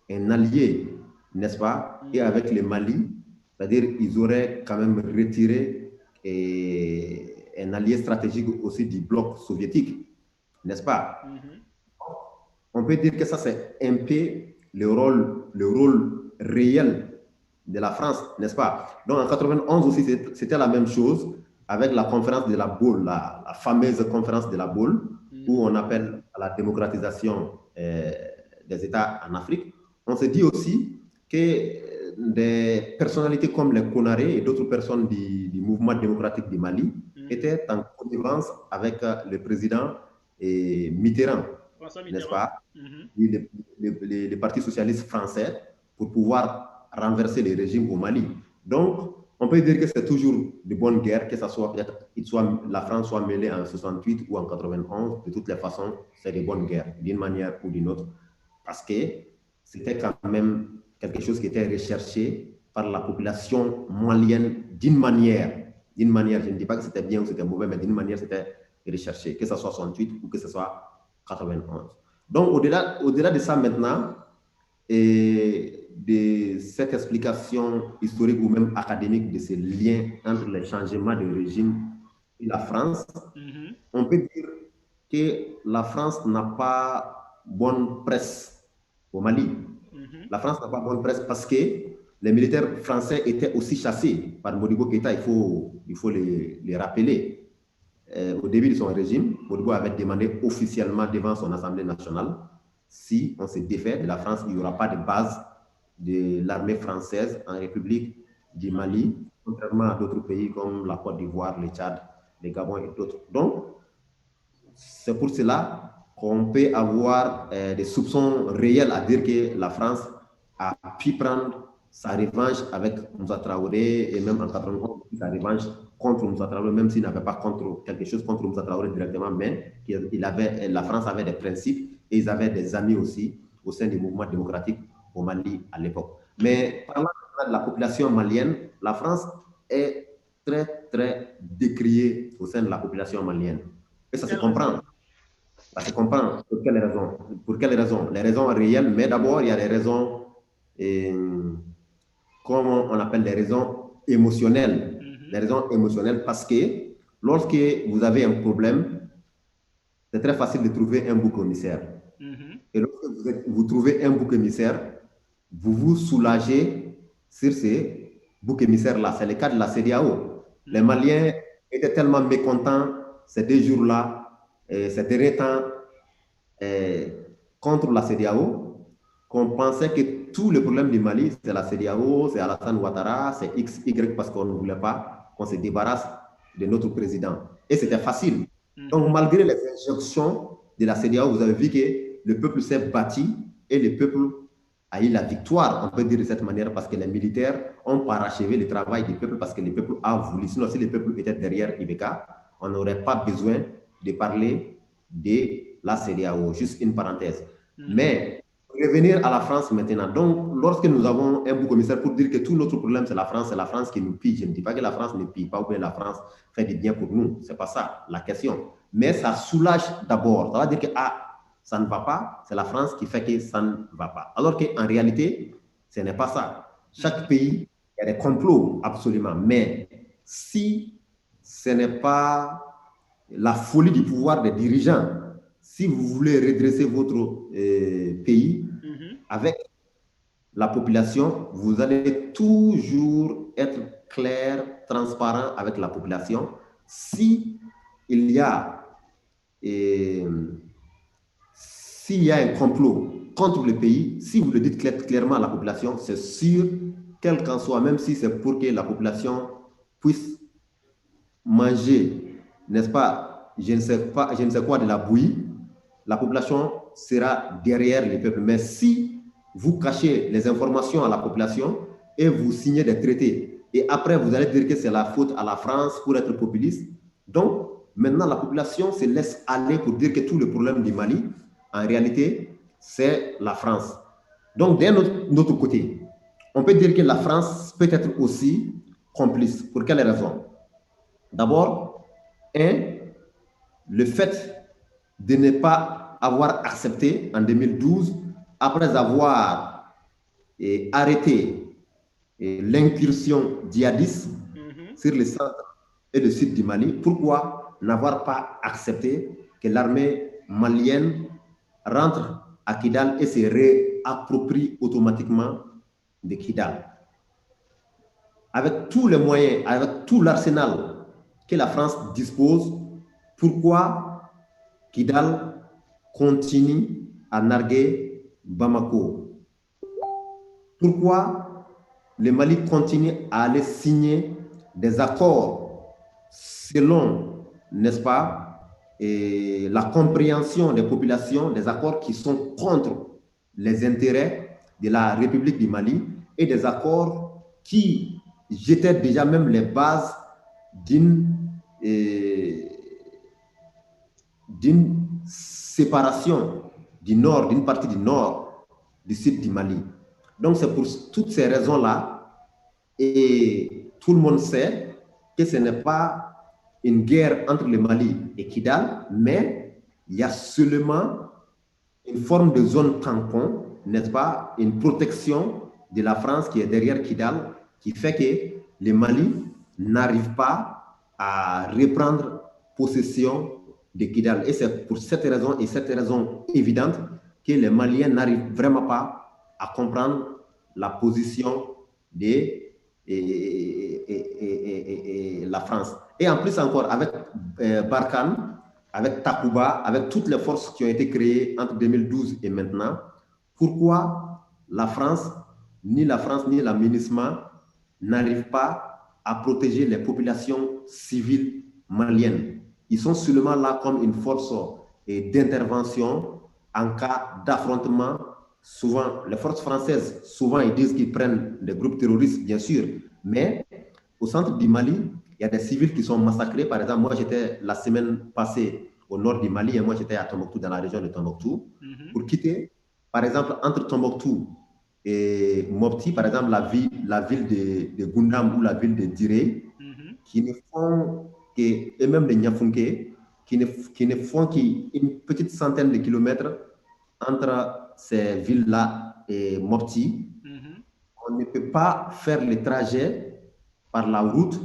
[SPEAKER 1] un allié, n'est-ce pas? Et avec le Mali, c'est-à-dire ils auraient quand même retiré un allié stratégique aussi du bloc soviétique, n'est-ce pas? On peut dire que ça, c'est un peu le rôle réel de la France, n'est-ce pas? Donc en 91 aussi, c'était la même chose avec la conférence de la Baule, la fameuse conférence de la Baule, où on appelle à la démocratisation des États en Afrique. On se dit aussi que des personnalités comme les Konaré et d'autres personnes du mouvement démocratique du Mali étaient en connivence avec le président Mitterrand, n'est-ce pas? Les partis socialistes français pour pouvoir renverser les régimes au Mali. Donc, on peut dire que c'est toujours de bonne guerre, que ça soit peut-être la France soit mêlée en 68 ou en 91. De toutes les façons, c'est de bonne guerre, d'une manière ou d'une autre, parce que c'était quand même quelque chose qui était recherché par la population malienne d'une manière, je ne dis pas que c'était bien ou c'était mauvais, mais d'une manière, c'était recherché, que ce soit 68 ou que ce soit 91. Donc, au-delà de ça maintenant, et de cette explication historique ou même académique de ces liens entre les changements de régime et la France, on peut dire que la France n'a pas bonne presse au Mali. La France n'a pas bonne presse parce que les militaires français étaient aussi chassés par Modibo Keïta, il faut les rappeler. Au début de son régime, Modibo avait demandé officiellement devant son Assemblée nationale, si on se défait de la France, il n'y aura pas de base de l'armée française en République du Mali. contrairement à d'autres pays comme la Côte d'Ivoire, le Tchad, le Gabon et d'autres. Donc, c'est pour cela qu'on peut avoir des soupçons réels à dire que la France a pu prendre sa revanche avec Moussa Traoré et même en 91, sa revanche contre Moussa Traoré, même s'il n'avait pas quelque chose contre Moussa Traoré directement, mais la France avait des principes et ils avaient des amis aussi au sein des mouvements démocratiques au Mali à l'époque. Mais parlant de la population malienne, la France est très, très décriée au sein de la population malienne. Et ça se comprend. Ça se comprend. Pour quelles raisons? Pour quelles raisons? Les raisons réelles, mais d'abord, il y a des raisons, comment on appelle les raisons émotionnelles. Les raisons émotionnelles parce que lorsque vous avez un problème, c'est très facile de trouver un bouc émissaire. Et lorsque vous trouvez un bouc émissaire, vous vous soulagez sur ces boucs émissaires-là. C'est le cas de la CEDEAO. Les Maliens étaient tellement mécontents ces 2 jours-là, ces derniers temps, contre la CEDEAO, qu'on pensait que tout le problème du Mali, c'est la CEDEAO, c'est Alassane Ouattara, c'est X, Y, parce qu'on ne voulait pas qu'on se débarrasse de notre président. Et c'était facile. Donc, malgré les injonctions de la CEDEAO, vous avez vu que le peuple s'est bâti et le peuple a eu la victoire, on peut dire de cette manière, parce que les militaires ont parachevé le travail du peuple parce que le peuple a voulu. Sinon, si le peuple était derrière Ibeka, on n'aurait pas besoin de parler de la CEDEAO. Juste une parenthèse. Mais revenir à la France maintenant. Donc, lorsque nous avons un bouc commissaire pour dire que tout notre problème, c'est la France qui nous pille. Je ne dis pas que la France ne pille pas ou que la France fait du bien pour nous. Ce n'est pas ça la question. Mais ça soulage d'abord. Ça veut dire que ça ne va pas, c'est la France qui fait que ça ne va pas. Alors qu'en réalité, ce n'est pas ça. Chaque pays, il y a des complots, absolument. Mais si ce n'est pas la folie du pouvoir des dirigeants, si vous voulez redresser votre pays avec la population, vous allez toujours être clair, transparent avec la population. Si il y a s'il y a un complot contre le pays, si vous le dites clairement à la population, c'est sûr, quel qu'en soit, même si c'est pour que la population puisse manger, n'est-ce pas, je ne sais quoi de la bouillie, la population sera derrière le peuple. Mais si vous cachez les informations à la population et vous signez des traités, et après vous allez dire que c'est la faute à la France pour être populiste, donc maintenant la population se laisse aller pour dire que tout le problème du Mali, en réalité, c'est la France. Donc, d'un autre côté, on peut dire que la France peut être aussi complice. Pour quelle raison? D'abord, le fait de ne pas avoir accepté en 2012, après avoir arrêté l'incursion djihadiste sur le centre et le sud du Mali, pourquoi n'avoir pas accepté que l'armée malienne rentre à Kidal et se réapproprie automatiquement de Kidal? Avec tous les moyens, avec tout l'arsenal que la France dispose, pourquoi Kidal continue à narguer Bamako? Pourquoi le Mali continue à aller signer des accords selon, n'est-ce pas, la compréhension des populations, des accords qui sont contre les intérêts de la République du Mali et des accords qui jetaient déjà même les bases d'une séparation du nord, d'une partie du nord du sud du Mali. Donc c'est pour toutes ces raisons-là, et tout le monde sait que ce n'est pas une guerre entre le Mali et Kidal, mais il y a seulement une forme de zone tampon, n'est-ce pas, une protection de la France qui est derrière Kidal, qui fait que le Mali n'arrive pas à reprendre possession de Kidal. Et c'est pour cette raison, et cette raison évidente, que les Maliens n'arrivent vraiment pas à comprendre la position de la France. Et en plus encore, avec Barkhane, avec Takuba, avec toutes les forces qui ont été créées entre 2012 et maintenant, pourquoi la France, ni la MINUSMA, n'arrive pas à protéger les populations civiles maliennes. Ils sont seulement là comme une force d'intervention en cas d'affrontement. Souvent, les forces françaises, souvent, ils disent qu'ils prennent des groupes terroristes, bien sûr, mais au centre du Mali, il y a des civils qui sont massacrés. Par exemple, moi, j'étais la semaine passée au nord du Mali et moi, j'étais à Tombouctou, dans la région de Tombouctou. Pour quitter, par exemple, entre Tombouctou et Mopti, par exemple, la ville de Gundam ou la ville de Diré, qui ne font que, et même de Niafunke, qui ne font qu'une petite centaine de kilomètres entre ces villes-là et Mopti. On ne peut pas faire le trajet par la route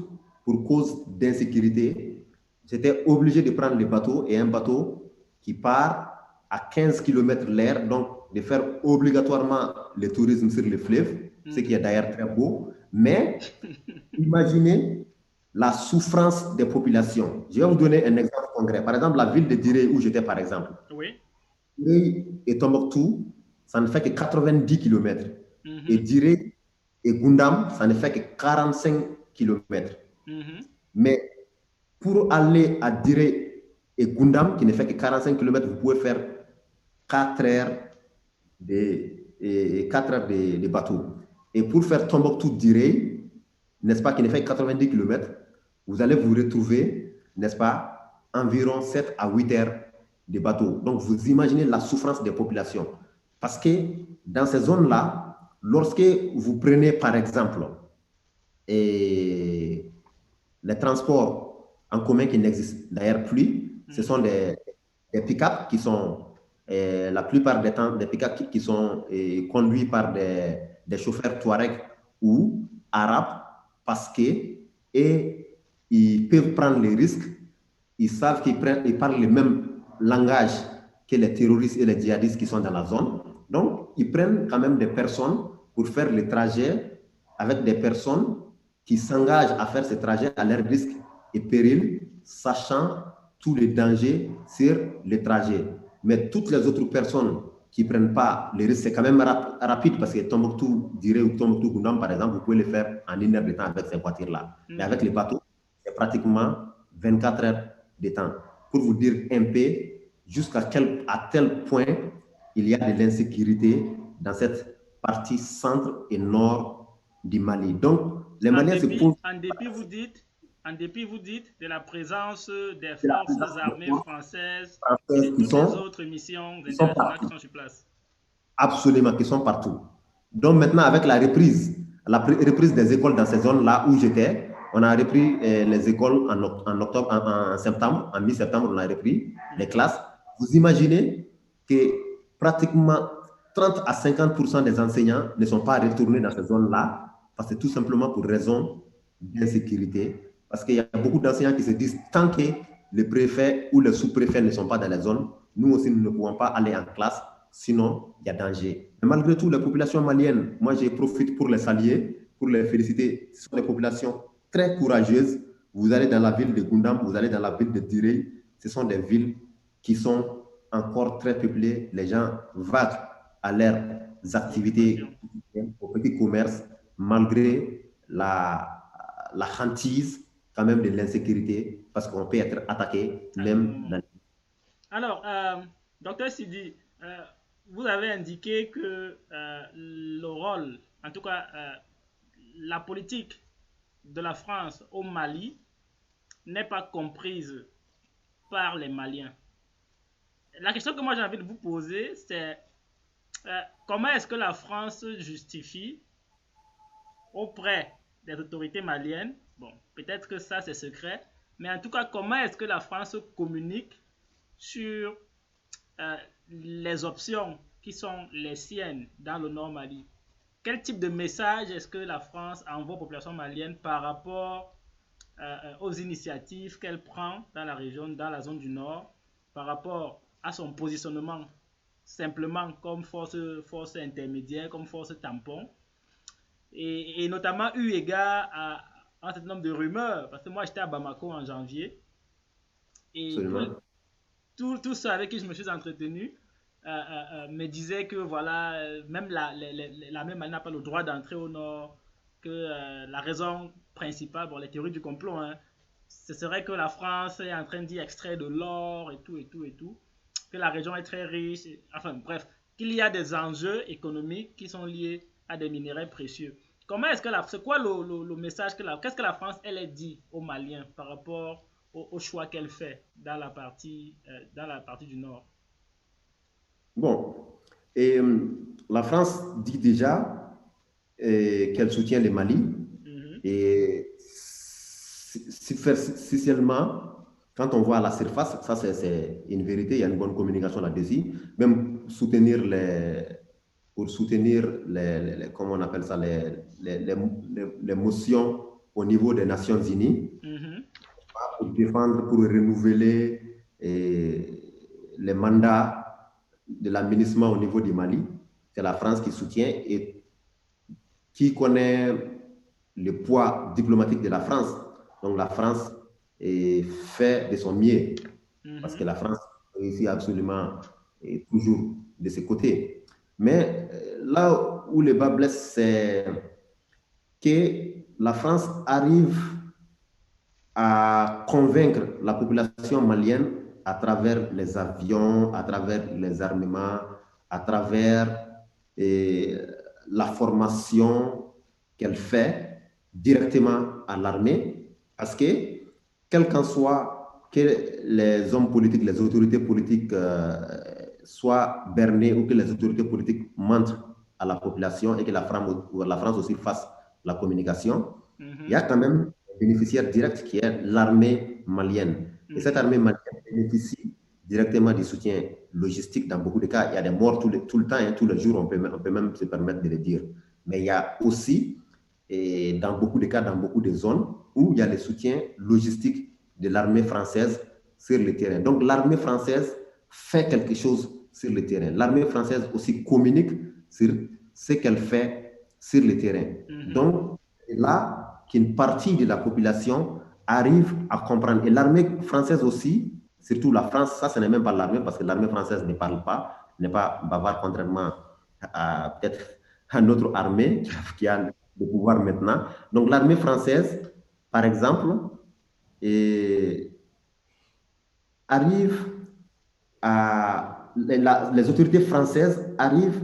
[SPEAKER 1] pour cause d'insécurité. J'étais obligé de prendre le bateau et un bateau qui part à 15 km l'air, donc de faire obligatoirement le tourisme sur le fleuve, ce qui est d'ailleurs très beau. Mais imaginez la souffrance des populations. Je vais vous donner un exemple concret. Par exemple, la ville de Diré, où j'étais par exemple.
[SPEAKER 2] Oui.
[SPEAKER 1] Diré et Tombouctou, ça ne fait que 90 km. Et Diré et Gundam, ça ne fait que 45 km. Mais pour aller à Diré et Gundam, qui ne fait que 45 km, vous pouvez faire 4 heures de bateau. Et pour faire Tombouctou-Diré, n'est-ce pas, qui ne fait que 90 km, vous allez vous retrouver, n'est-ce pas, environ 7 à 8 heures de bateau. Donc, vous imaginez la souffrance des populations. Parce que dans ces zones-là, lorsque vous prenez, par exemple, les transports en commun qui n'existent d'ailleurs plus, ce sont des pick-up qui sont, la plupart des temps, des pick-up qui sont conduits par des chauffeurs Touareg ou Arabes, parce que ils peuvent prendre les risques, ils savent ils parlent le même langage que les terroristes et les djihadistes qui sont dans la zone. Donc, ils prennent quand même des personnes pour faire le trajet avec des personnes qui s'engagent à faire ce trajet à leur risque et péril, sachant tous les dangers sur le trajet. Mais toutes les autres personnes qui ne prennent pas les risques, c'est quand même rapide parce que Tombouctou, Diré ou Tombouctou, Gundam, par exemple, vous pouvez le faire en 1 heure de temps avec ces voitures-là. Mais avec les bateaux, c'est pratiquement 24 heures de temps. Pour vous dire un peu jusqu'à tel point il y a de l'insécurité dans cette partie centre et nord du Mali. Donc, les Maliens se posent...
[SPEAKER 2] En dépit, vous dites, de la présence des forces armées françaises et de
[SPEAKER 1] qui
[SPEAKER 2] toutes les autres missions internationales qui sont sur place.
[SPEAKER 1] Absolument, qui sont partout. Donc maintenant, avec la reprise des écoles dans ces zones-là où j'étais, on a repris les écoles en octobre, en septembre, en mi-septembre, on a repris les classes. Vous imaginez que pratiquement 30 à 50% des enseignants ne sont pas retournés dans ces zones-là parce que tout simplement pour raison d'insécurité. Parce qu'il y a beaucoup d'enseignants qui se disent tant que le préfet ou le sous-préfet ne sont pas dans les zones, nous aussi, nous ne pouvons pas aller en classe, sinon il y a danger. Mais malgré tout, les populations maliennes, moi, je profite pour les saluer, pour les féliciter. Ce sont des populations très courageuses. Vous allez dans la ville de Gundam, vous allez dans la ville de Diré, ce sont des villes qui sont encore très peuplées. Les gens vaguent à leurs activités, au petit commerce, malgré la hantise quand même de l'insécurité, parce qu'on peut être attaqué même dans...
[SPEAKER 2] Alors, docteur Sidi, vous avez indiqué que le rôle, en tout cas la politique de la France au Mali n'est pas comprise par les Maliens. La question que moi j'ai envie de vous poser, c'est comment est-ce que la France justifie auprès des autorités maliennes, bon, peut-être que ça c'est secret, mais en tout cas, comment est-ce que la France communique sur les options qui sont les siennes dans le Nord Mali? Quel type de message est-ce que la France envoie aux populations maliennes par rapport aux initiatives qu'elle prend dans la région, dans la zone du Nord, par rapport à son positionnement simplement comme force intermédiaire, comme force tampon, et notamment eu égard à un certain nombre de rumeurs, parce que moi j'étais à Bamako en janvier, et tous ceux avec qui je me suis entretenu me disaient que voilà, même la même n'a pas le droit d'entrer au nord, que la raison principale, bon, les théories du complot, hein, ce serait que la France est en train d'y extraire de l'or et tout, et tout, et tout, que la région est très riche, enfin bref, qu'il y a des enjeux économiques qui sont liés à des minéraux précieux. Comment est-ce que c'est quoi le message qu'est-ce que la France, elle a dit aux Maliens par rapport au choix qu'elle fait dans la partie du Nord?
[SPEAKER 1] Bon, et la France dit déjà qu'elle soutient le Mali
[SPEAKER 2] Mhm,
[SPEAKER 1] et superficiellement, quand on voit à la surface, ça c'est une vérité, il y a une bonne communication là-dessus, même pour soutenir comment on appelle ça, les motions au niveau des Nations Unies,
[SPEAKER 2] mhm,
[SPEAKER 1] pour défendre, pour renouveler les mandats de l'administration au niveau du Mali. C'est la France qui soutient et qui connaît le poids diplomatique de la France. Donc la France fait de son mieux parce que
[SPEAKER 2] mhm,
[SPEAKER 1] la France réussit absolument et toujours de ses côtés. Mais là où le bas blesse, c'est que la France arrive à convaincre la population malienne à travers les avions, à travers les armements, à travers eh, la formation qu'elle fait directement à l'armée, parce que, quel qu'en soit que les hommes politiques, les autorités politiques soient bernés ou que les autorités politiques mentent à la population et que la France aussi fasse la communication, il y a
[SPEAKER 2] mhm,
[SPEAKER 1] quand même un bénéficiaire direct qui est l'armée malienne. Et cette
[SPEAKER 2] mhm,
[SPEAKER 1] armée malienne bénéficie directement du soutien logistique dans beaucoup de cas. Il y a des morts tout le temps, hein, tous les jours, on peut même se permettre de le dire. Mais il y a aussi, et dans beaucoup de cas, dans beaucoup de zones, où il y a le soutien logistique de l'armée française sur le terrain. Donc l'armée française fait quelque chose sur le terrain. L'armée française aussi communique sur ce qu'elle fait sur le terrain.
[SPEAKER 2] mhm.
[SPEAKER 1] Donc, là qu'une partie de la population arrive à comprendre. Et l'armée française aussi, surtout la France, ça ce n'est même pas l'armée parce que l'armée française ne parle pas, n'est pas bavarde contrairement à peut-être à notre armée qui a le pouvoir maintenant. Donc l'armée française, par exemple, arrive les autorités françaises arrivent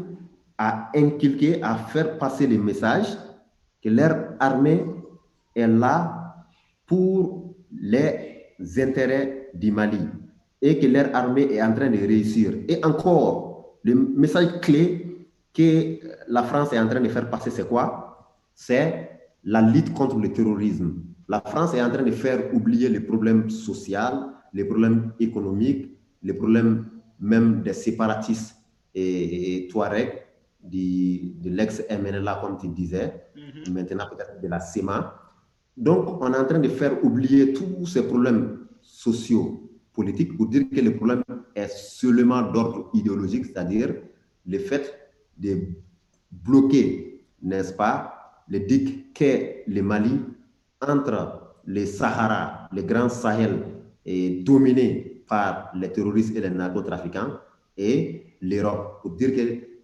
[SPEAKER 1] à inculquer, à faire passer les messages que leur armée est là pour les intérêts du Mali et que leur armée est en train de réussir. Et encore, le message clé que la France est en train de faire passer, c'est quoi? C'est la lutte contre le terrorisme. La France est en train de faire oublier les problèmes sociaux, les problèmes économiques, les problèmes même des séparatistes et Touareg de l'ex-MNLA, comme tu disais,
[SPEAKER 2] Mhm.
[SPEAKER 1] maintenant peut-être de la CEMA. Donc, on est en train de faire oublier tous ces problèmes sociaux, politiques, pour dire que le problème est seulement d'ordre idéologique, c'est-à-dire le fait de bloquer, n'est-ce pas, le digue qu'est le Mali entre les Sahara, le Grand Sahel, est dominé par les terroristes et les narcotrafiquants, et l'Europe, pour dire que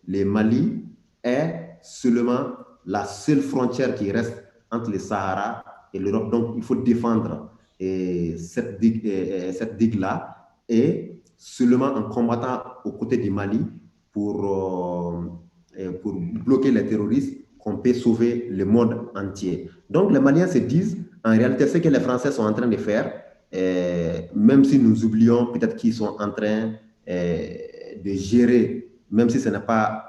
[SPEAKER 1] le Mali est seulement la seule frontière qui reste entre le Sahara et l'Europe. Donc, il faut défendre cette digue-là et seulement en combattant aux côtés du Mali pour bloquer les terroristes qu'on peut sauver le monde entier. Donc, les Maliens se disent, en réalité, ce que les Français sont en train de faire, même si nous oublions peut-être qu'ils sont en train de gérer, même si ce n'est pas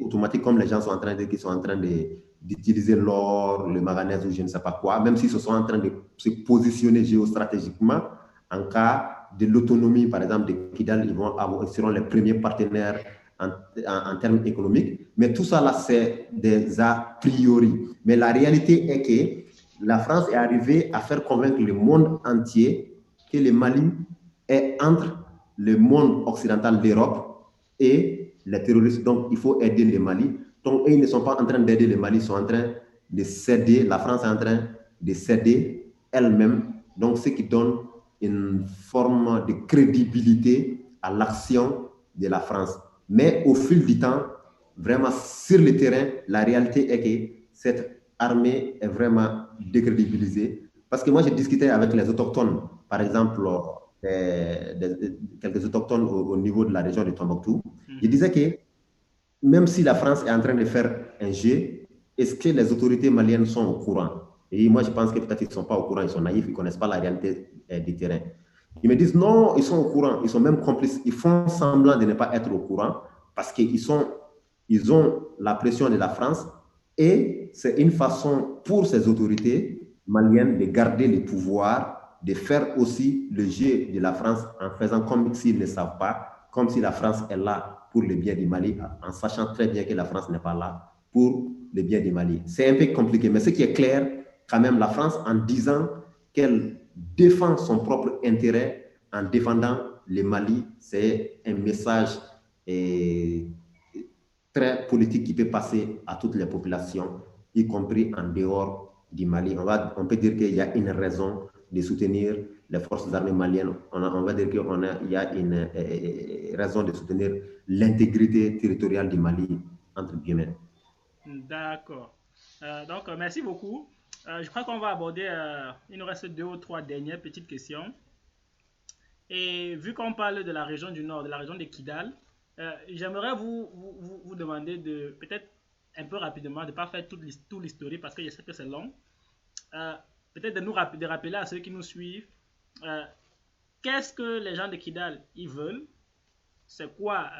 [SPEAKER 1] automatique comme les gens sont en train de dire qu'ils sont en train d'utiliser l'or, le manganèse ou je ne sais pas quoi, même s'ils se sont en train de se positionner géostratégiquement en cas de l'autonomie, par exemple, de Kidal, ils seront les premiers partenaires en termes économiques. Mais tout ça, là, c'est des a priori. Mais la réalité est que la France est arrivée à faire convaincre le monde entier que le Mali est entre le monde occidental, l'Europe, et les terroristes. Donc, il faut aider le Mali. Donc, ils ne sont pas en train d'aider le Mali, ils sont en train de céder. La France est en train de céder elle-même. Donc, ce qui donne une forme de crédibilité à l'action de la France. Mais au fil du temps, vraiment sur le terrain, la réalité est que cette armée est vraiment décrédibilisée. Parce que moi, j'ai discuté avec les autochtones, par exemple, quelques autochtones au niveau de la région de Tombouctou. Ils disaient que même si la France est en train de faire un jeu, est-ce que les autorités maliennes sont au courant? Et moi, je pense que peut-être qu'ils ne sont pas au courant, ils sont naïfs, ils ne connaissent pas la réalité du terrain. Ils me disent non, ils sont au courant, ils sont même complices, ils font semblant de ne pas être au courant parce qu'ils ont la pression de la France et c'est une façon pour ces autorités maliennes de garder le pouvoir, de faire aussi le jeu de la France en faisant comme s'ils ne savent pas, comme si la France est là pour le bien du Mali, en sachant très bien que la France n'est pas là pour le bien du Mali. C'est un peu compliqué, mais ce qui est clair, quand même, la France, en disant qu'elle défend son propre intérêt en défendant le Mali, c'est un message très politique qui peut passer à toutes les populations, y compris en dehors du Mali. On peut dire qu'il y a une raison de soutenir les forces armées maliennes. On va dire qu'il y a une raison de soutenir l'intégrité territoriale du Mali, entre guillemets.
[SPEAKER 2] D'accord. Donc, merci beaucoup. Je crois qu'on va aborder, il nous reste 2 ou 3 dernières petites questions. Et vu qu'on parle de la région du Nord, de la région de Kidal, j'aimerais vous demander de, peut-être un peu rapidement, de ne pas faire tout l'historique parce que je sais que c'est long, peut-être de rappeler à ceux qui nous suivent qu'est-ce que les gens de Kidal ils veulent, c'est quoi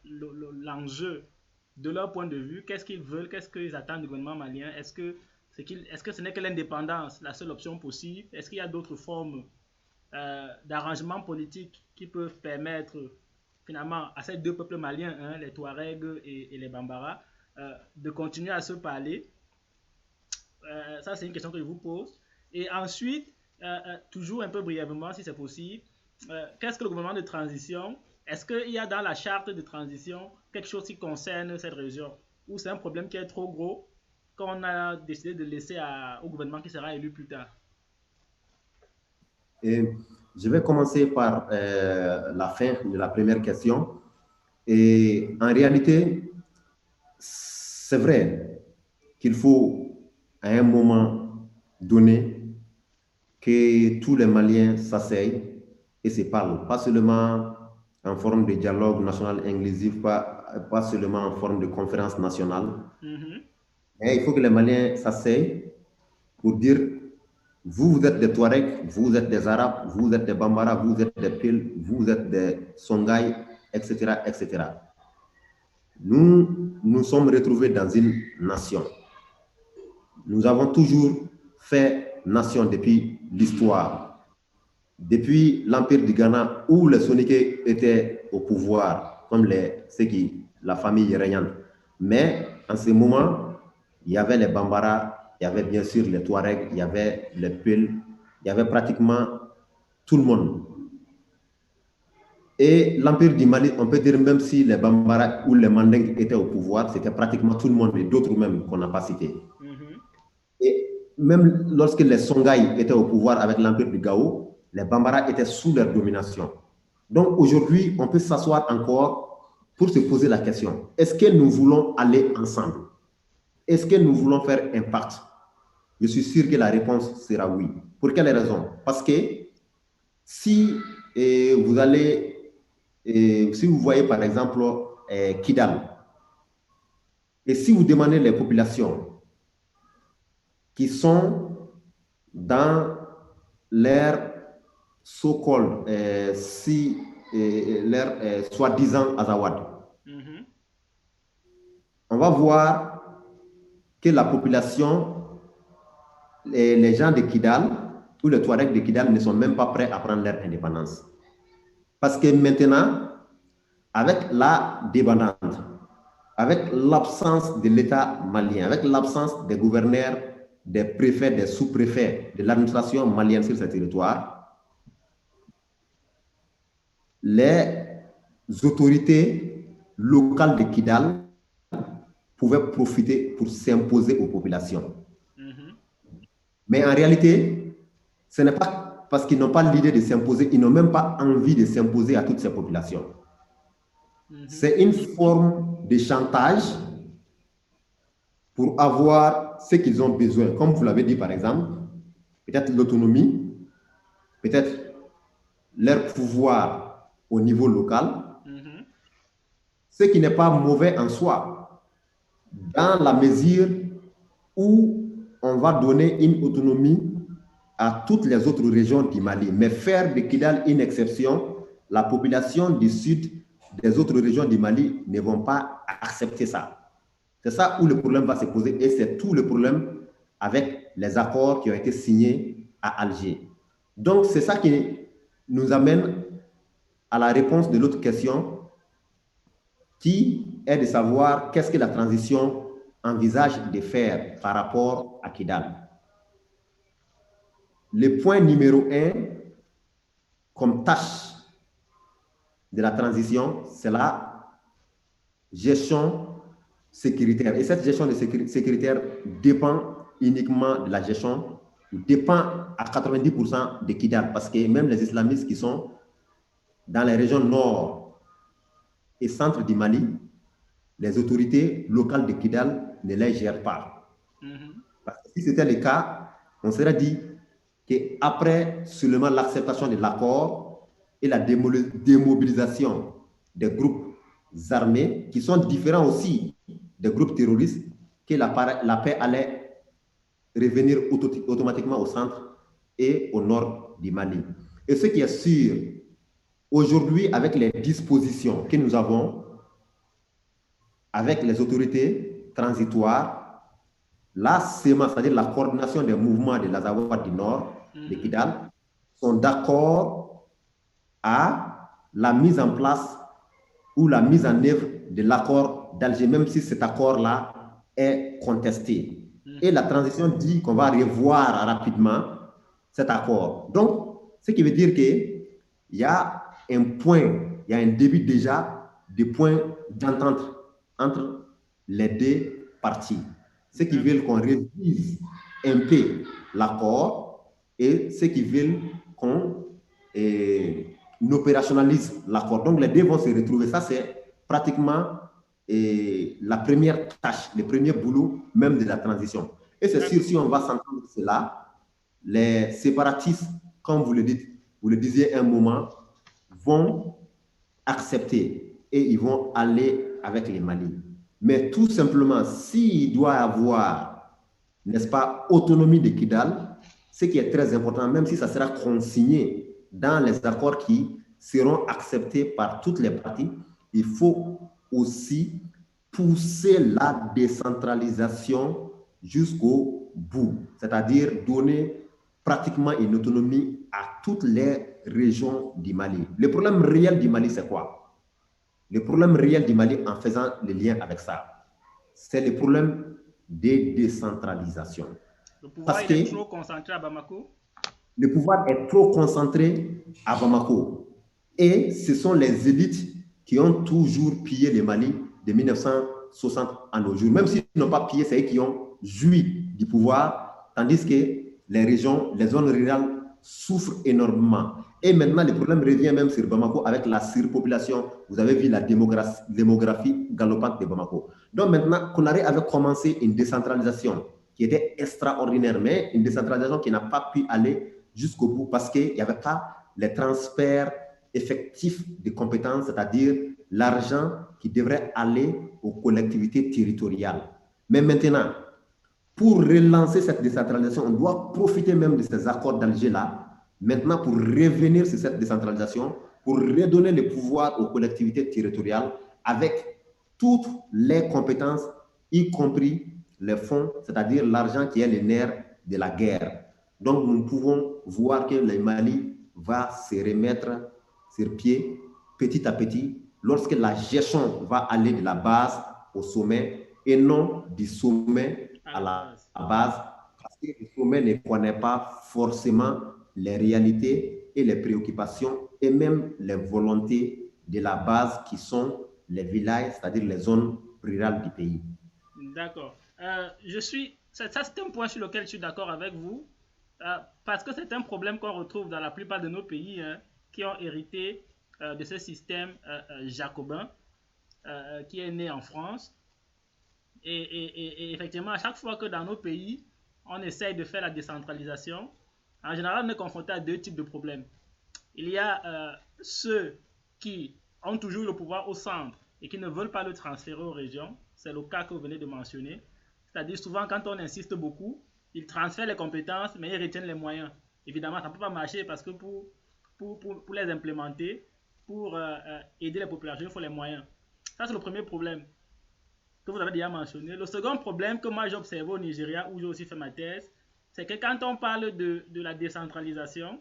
[SPEAKER 2] l'enjeu de leur point de vue, qu'est-ce qu'ils veulent, qu'est-ce qu'ils attendent du gouvernement malien, est-ce que ce n'est que l'indépendance, la seule option possible, est-ce qu'il y a d'autres formes d'arrangements politiques qui peuvent permettre finalement à ces 2 peuples maliens, hein, les Touaregs et les Bambara, de continuer à se parler. Ça, c'est une question que je vous pose. Et ensuite, toujours un peu brièvement, si c'est possible, qu'est-ce que le gouvernement de transition, est-ce qu'il y a dans la charte de transition quelque chose qui concerne cette région, ou c'est un problème qui est trop gros qu'on a décidé de laisser au gouvernement qui sera élu plus tard?
[SPEAKER 1] Et je vais commencer par la fin de la première question. Et en réalité, c'est vrai qu'il faut, à un moment donné, que tous les Maliens s'asseyent et se parlent, pas seulement en forme de dialogue national inclusif, pas seulement en forme de conférence nationale. Mais il faut que les Maliens s'asseyent pour dire vous êtes des Touaregs, vous êtes des Arabes, vous êtes des Bambara, vous êtes des Pils, vous êtes des Songhai, etc., etc. Nous nous sommes retrouvés dans une nation. Nous avons toujours fait nation depuis l'histoire. Depuis l'Empire du Ghana, où les Soninké étaient au pouvoir, comme la famille régnante. Mais en ce moment, il y avait les Bambara, il y avait bien sûr les Touaregs, il y avait les Peuls, il y avait pratiquement tout le monde. Et l'Empire du Mali, on peut dire même si les Bambara ou les Mandingues étaient au pouvoir, c'était pratiquement tout le monde et d'autres même qu'on n'a pas cités. Et même lorsque les Songhai étaient au pouvoir avec l'Empire du Gao, les Bambara étaient sous leur domination. Donc aujourd'hui, on peut s'asseoir encore pour se poser la question, est-ce que nous voulons aller ensemble? Est-ce que nous voulons faire un pacte? Je suis sûr que la réponse sera oui. Pour quelle raison? Parce que si si vous voyez par exemple Kidal, et si vous demandez les populations qui sont dans leur so-called, leur soi-disant Azawad, on va voir que la population, les gens de Kidal ou les Touaregs de Kidal ne sont même pas prêts à prendre leur indépendance. Parce que maintenant, avec la débandade, avec l'absence de l'État malien, avec l'absence des gouverneurs, des préfets, des sous-préfets, de l'administration malienne sur ce territoire, les autorités locales de Kidal pouvaient profiter pour s'imposer aux populations. Mais en réalité, ce n'est pas parce qu'ils n'ont pas l'idée de s'imposer, ils n'ont même pas envie de s'imposer à toutes ces populations. C'est une forme de chantage pour avoir ce qu'ils ont besoin. Comme vous l'avez dit, par exemple, peut-être l'autonomie, peut-être leur pouvoir au niveau local, ce qui n'est pas mauvais en soi, dans la mesure où on va donner une autonomie à toutes les autres régions du Mali. Mais faire de Kidal une exception, la population du sud des autres régions du Mali ne vont pas accepter ça. C'est ça où le problème va se poser et c'est tout le problème avec les accords qui ont été signés à Alger. Donc, c'est ça qui nous amène à la réponse de l'autre question qui est de savoir qu'est-ce que la transition envisage de faire par rapport à Kidal. Le point numéro 1, comme tâche de la transition, c'est la gestion sécuritaire. Et cette gestion sécuritaire dépend uniquement de la gestion, dépend à 90% de Kidal, parce que même les islamistes qui sont dans les régions nord et centre du Mali, les autorités locales de Kidal ne les gèrent pas. Parce que si c'était le cas, on serait dit qu'après seulement l'acceptation de l'accord et la démobilisation des groupes armés, qui sont différents aussi des groupes terroristes, que la paix allait revenir automatiquement au centre et au nord du Mali. Et ce qui est sûr, aujourd'hui, avec les dispositions que nous avons, avec les autorités transitoires, la CEMA, c'est-à-dire la coordination des mouvements de l'Azawad du Nord, de Kidal, sont d'accord à la mise en place ou la mise en œuvre de l'accord d'Alger, même si cet accord-là est contesté. Et la transition dit qu'on va revoir rapidement cet accord. Donc, ce qui veut dire qu'il y a un point, il y a un début déjà de point d'entente entre les deux parties. Ceux qui veulent qu'on révise un peu l'accord et ceux qui veulent qu'on opérationnalise l'accord. Donc, les deux vont se retrouver. Ça, c'est pratiquement la première tâche, le premier boulot même de la transition. Et c'est sûr, si on va s'entendre cela, les séparatistes, comme vous le dites, vous le disiez un moment, vont accepter et ils vont aller avec les Mali. Mais tout simplement, s'il doit y avoir, n'est-ce pas, autonomie de Kidal, ce qui est très important, même si ça sera consigné dans les accords qui seront acceptés par toutes les parties, il faut aussi pousser la décentralisation jusqu'au bout, c'est-à-dire donner pratiquement une autonomie à toutes les régions du Mali. Le problème réel du Mali, c'est quoi? Le problème réel du Mali, en faisant le lien avec ça, c'est le problème de décentralisation.
[SPEAKER 2] Le pouvoir est trop concentré à Bamako?
[SPEAKER 1] Le pouvoir est trop concentré à Bamako. Et ce sont les élites qui ont toujours pillé le Mali de 1960 à nos jours. Même s'ils n'ont pas pillé, c'est eux qui ont joui du pouvoir, tandis que les régions, les zones rurales souffrent énormément. Et maintenant, le problème revient même sur Bamako avec la surpopulation. Vous avez vu la démographie galopante de Bamako. Donc maintenant, Konaré avait commencé une décentralisation qui était extraordinaire, mais une décentralisation qui n'a pas pu aller jusqu'au bout parce qu'il n'y avait pas les transferts effectifs de compétences, c'est-à-dire l'argent qui devrait aller aux collectivités territoriales. Mais maintenant, pour relancer cette décentralisation, on doit profiter même de ces accords d'Alger-là, maintenant pour revenir sur cette décentralisation, pour redonner le pouvoir aux collectivités territoriales avec toutes les compétences, y compris les fonds, c'est-à-dire l'argent qui est le nerf de la guerre. Donc, nous pouvons voir que le Mali va se remettre sur pied petit à petit lorsque la gestion va aller de la base au sommet et non du sommet à la base, parce que le sommet ne connaît pas forcément les réalités et les préoccupations et même les volontés de la base qui sont les villages, c'est-à-dire les zones rurales du pays.
[SPEAKER 2] D'accord. Ça, c'est un point sur lequel je suis d'accord avec vous, parce que c'est un problème qu'on retrouve dans la plupart de nos pays qui ont hérité de ce système jacobin qui est né en France Et effectivement, à chaque fois que dans nos pays, on essaye de faire la décentralisation, en général, on est confronté à deux types de problèmes. Il y a ceux qui ont toujours le pouvoir au centre et qui ne veulent pas le transférer aux régions. C'est le cas que vous venez de mentionner. C'est-à-dire souvent quand on insiste beaucoup, ils transfèrent les compétences mais ils retiennent les moyens. Évidemment, ça ne peut pas marcher parce que pour les implémenter, pour aider les populations, il faut les moyens. Ça, c'est le premier problème que vous avez déjà mentionné. Le second problème que moi j'ai observé au Nigeria, où j'ai aussi fait ma thèse, c'est que quand on parle de la décentralisation,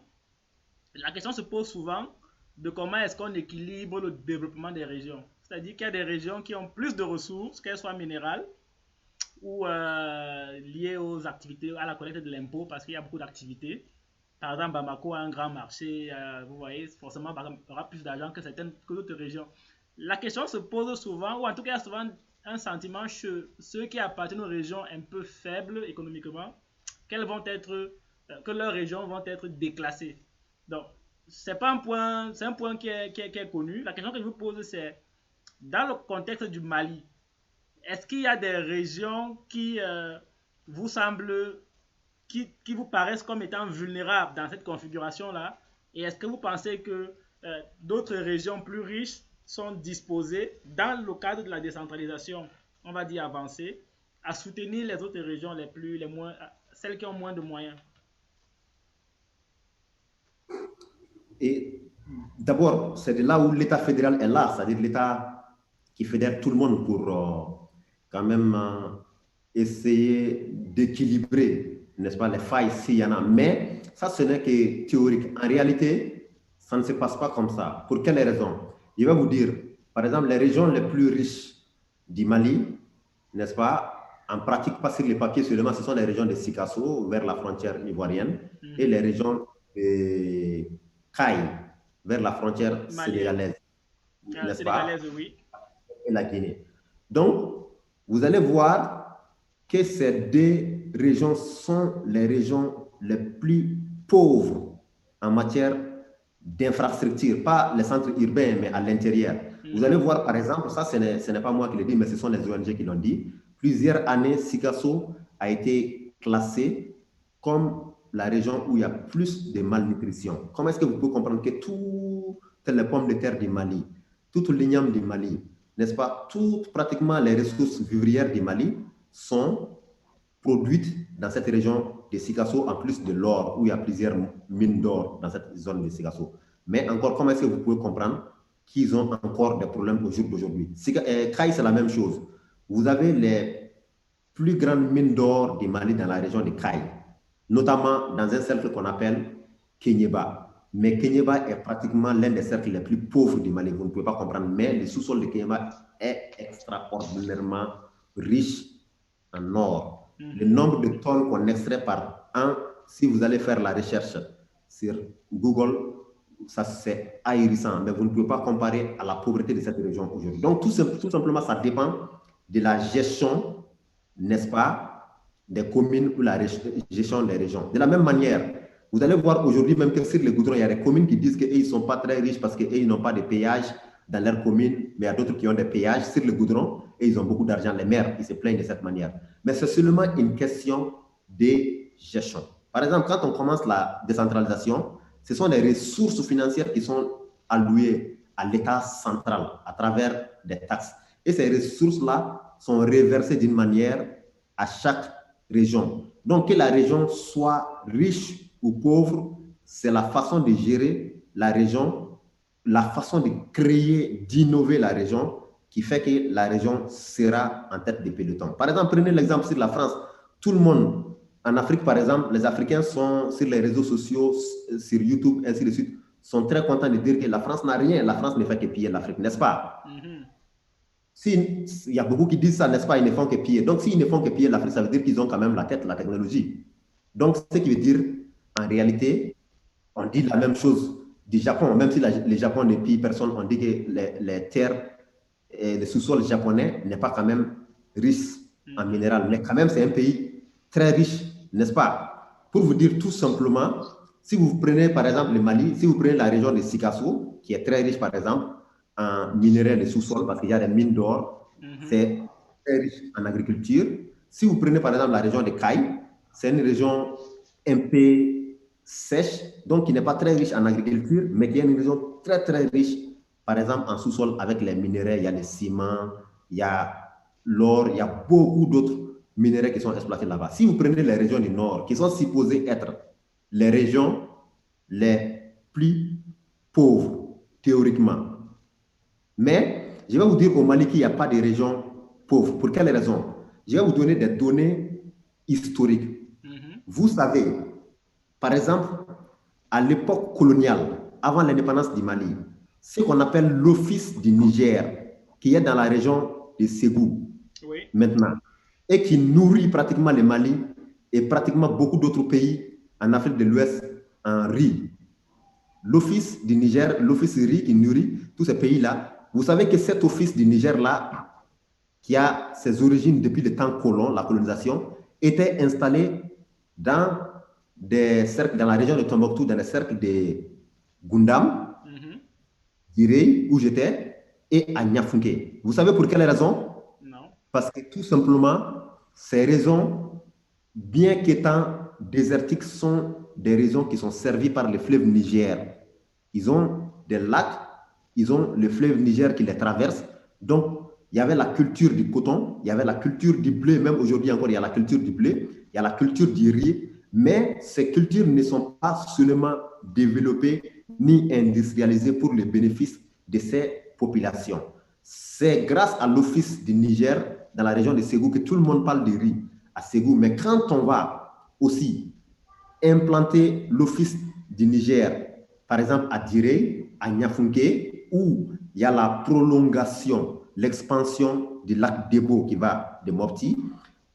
[SPEAKER 2] la question se pose souvent de comment est-ce qu'on équilibre le développement des régions. C'est-à-dire qu'il y a des régions qui ont plus de ressources, qu'elles soient minérales ou liées aux activités, à la collecte de l'impôt, parce qu'il y a beaucoup d'activités. Par exemple, Bamako a un grand marché, vous voyez, forcément, il y aura plus d'argent que d'autres régions. La question se pose souvent, ou en tout cas, il y a souvent un sentiment chez ceux qui appartiennent aux régions un peu faibles économiquement, que leurs régions vont être déclassées. Donc, c'est un point qui est connu. La question que je vous pose, c'est, dans le contexte du Mali, est-ce qu'il y a des régions qui vous semblent, qui vous paraissent comme étant vulnérables dans cette configuration-là? Et est-ce que vous pensez que d'autres régions plus riches sont disposées, dans le cadre de la décentralisation, on va dire avancée, à soutenir les autres régions celles qui ont moins de moyens?
[SPEAKER 1] Et d'abord, c'est de là où l'État fédéral est là, c'est-à-dire l'État qui fédère tout le monde pour quand même essayer d'équilibrer, n'est-ce pas, les failles s'il y en a. Mais ça, ce n'est que théorique. En réalité, ça ne se passe pas comme ça. Pour quelles raisons? Je vais vous dire, par exemple, les régions les plus riches du Mali, n'est-ce pas, en pratique, pas sur les papiers seulement, ce sont les régions de Sikasso, vers la frontière ivoirienne, et les régions de Caille, vers la frontière sénégalaise, n'est-ce pas,
[SPEAKER 2] oui.
[SPEAKER 1] et la Guinée. Donc, vous allez voir que ces deux régions sont les régions les plus pauvres en matière d'infrastructures, pas les centres urbains, mais à l'intérieur. Vous allez voir, par exemple, ça, ce n'est pas moi qui le dis, mais ce sont les ONG qui l'ont dit. Plusieurs années, Sikasso a été classé comme la région où il y a plus de malnutrition. Comment est-ce que vous pouvez comprendre que toutes les pommes de terre du Mali, tout l'igname du Mali, n'est-ce pas, pratiquement les ressources vivrières du Mali sont produites dans cette région de Sikasso, en plus de l'or, où il y a plusieurs mines d'or dans cette zone de Sikasso. Mais encore, comment est-ce que vous pouvez comprendre qu'ils ont encore des problèmes au jour d'aujourd'hui? Caille, c'est la même chose. Vous avez les plus grandes mines d'or du Mali dans la région de Caille, notamment dans un cercle qu'on appelle Kéniéba. Mais Kéniéba est pratiquement l'un des cercles les plus pauvres du Mali. Vous ne pouvez pas comprendre, mais le sous-sol de Kéniéba est extraordinairement riche en or. Le nombre de tonnes qu'on extrait par an, si vous allez faire la recherche sur Google, ça c'est ahurissant, mais vous ne pouvez pas comparer à la pauvreté de cette région aujourd'hui. Donc tout simplement, ça dépend de la gestion, n'est-ce pas, des communes ou la gestion des régions. De la même manière, vous allez voir aujourd'hui même que sur les goudrons, il y a des communes qui disent qu'ils ne sont pas très riches parce qu'ils n'ont pas de péage dans leur commune, mais il y a d'autres qui ont des péages sur le goudron et ils ont beaucoup d'argent. Les maires, ils se plaignent de cette manière. Mais c'est seulement une question de gestion. Par exemple, quand on commence la décentralisation, ce sont les ressources financières qui sont allouées à l'État central à travers des taxes. Et ces ressources-là sont reversées d'une manière à chaque région. Donc, que la région soit riche ou pauvre, c'est la façon de gérer la région, la façon de créer, d'innover la région qui fait que la région sera en tête des pelotons. Par exemple, prenez l'exemple sur la France. Tout le monde, en Afrique par exemple, les Africains sont sur les réseaux sociaux, sur YouTube, ainsi de suite, sont très contents de dire que la France n'a rien, la France ne fait que piller l'Afrique, n'est-ce pas? Il y a beaucoup qui disent ça, n'est-ce pas? Ils ne font que piller. Donc, s'ils ne font que piller l'Afrique, ça veut dire qu'ils ont quand même la tête, la technologie. Donc, ce qui veut dire, en réalité, on dit la même chose du Japon, même si le Japon ne pille personne, on dit que les terres et le sous-sol japonais n'est pas quand même riche en minéral, mais quand même c'est un pays très riche, n'est-ce pas? Pour vous dire tout simplement, si vous prenez par exemple le Mali, si vous prenez la région de Sikasso, qui est très riche par exemple en minerais de sous-sol, parce qu'il y a des mines d'or, c'est très riche en agriculture. Si vous prenez par exemple la région de Caille, c'est une région un peu sèche, donc qui n'est pas très riche en agriculture, mais qui est une région très très riche, par exemple en sous-sol avec les minéraux, il y a le ciment, il y a l'or, il y a beaucoup d'autres minéraux qui sont exploités là-bas. Si vous prenez les régions du nord, qui sont supposées être les régions les plus pauvres, théoriquement, mais je vais vous dire au Mali qu'il n'y a pas de région pauvre. Pour quelle raison? Je vais vous donner des données historiques. Vous savez, par exemple, à l'époque coloniale, avant l'indépendance du Mali, ce qu'on appelle l'Office du Niger, qui est dans la région de Ségou, maintenant, et qui nourrit pratiquement le Mali et pratiquement beaucoup d'autres pays en Afrique de l'Ouest en riz. L'Office du Niger, l'Office riz qui nourrit tous ces pays-là, vous savez que cet Office du Niger-là, qui a ses origines depuis le temps colon, la colonisation, était installé dans des cercles, dans la région de Tombouctou, dans les cercles de Gundam, d'Irey, où j'étais, et à Niafunke. Vous savez pour quelle raison?
[SPEAKER 2] Non.
[SPEAKER 1] Parce que tout simplement, ces raisons, bien qu'étant désertiques, sont des régions qui sont servies par le fleuve Niger. Ils ont des lacs, ils ont le fleuve Niger qui les traverse. Donc, il y avait la culture du coton, il y avait la culture du blé, même aujourd'hui encore, il y a la culture du blé, il y a la culture du riz, mais ces cultures ne sont pas seulement développées ni industrialisées pour le bénéfice de ces populations. C'est grâce à l'Office du Niger dans la région de Ségou que tout le monde parle de riz à Ségou. Mais quand on va aussi implanter l'Office du Niger, par exemple à Direy, à Niafunke, où il y a la prolongation, l'expansion du lac Debo qui va de Mopti,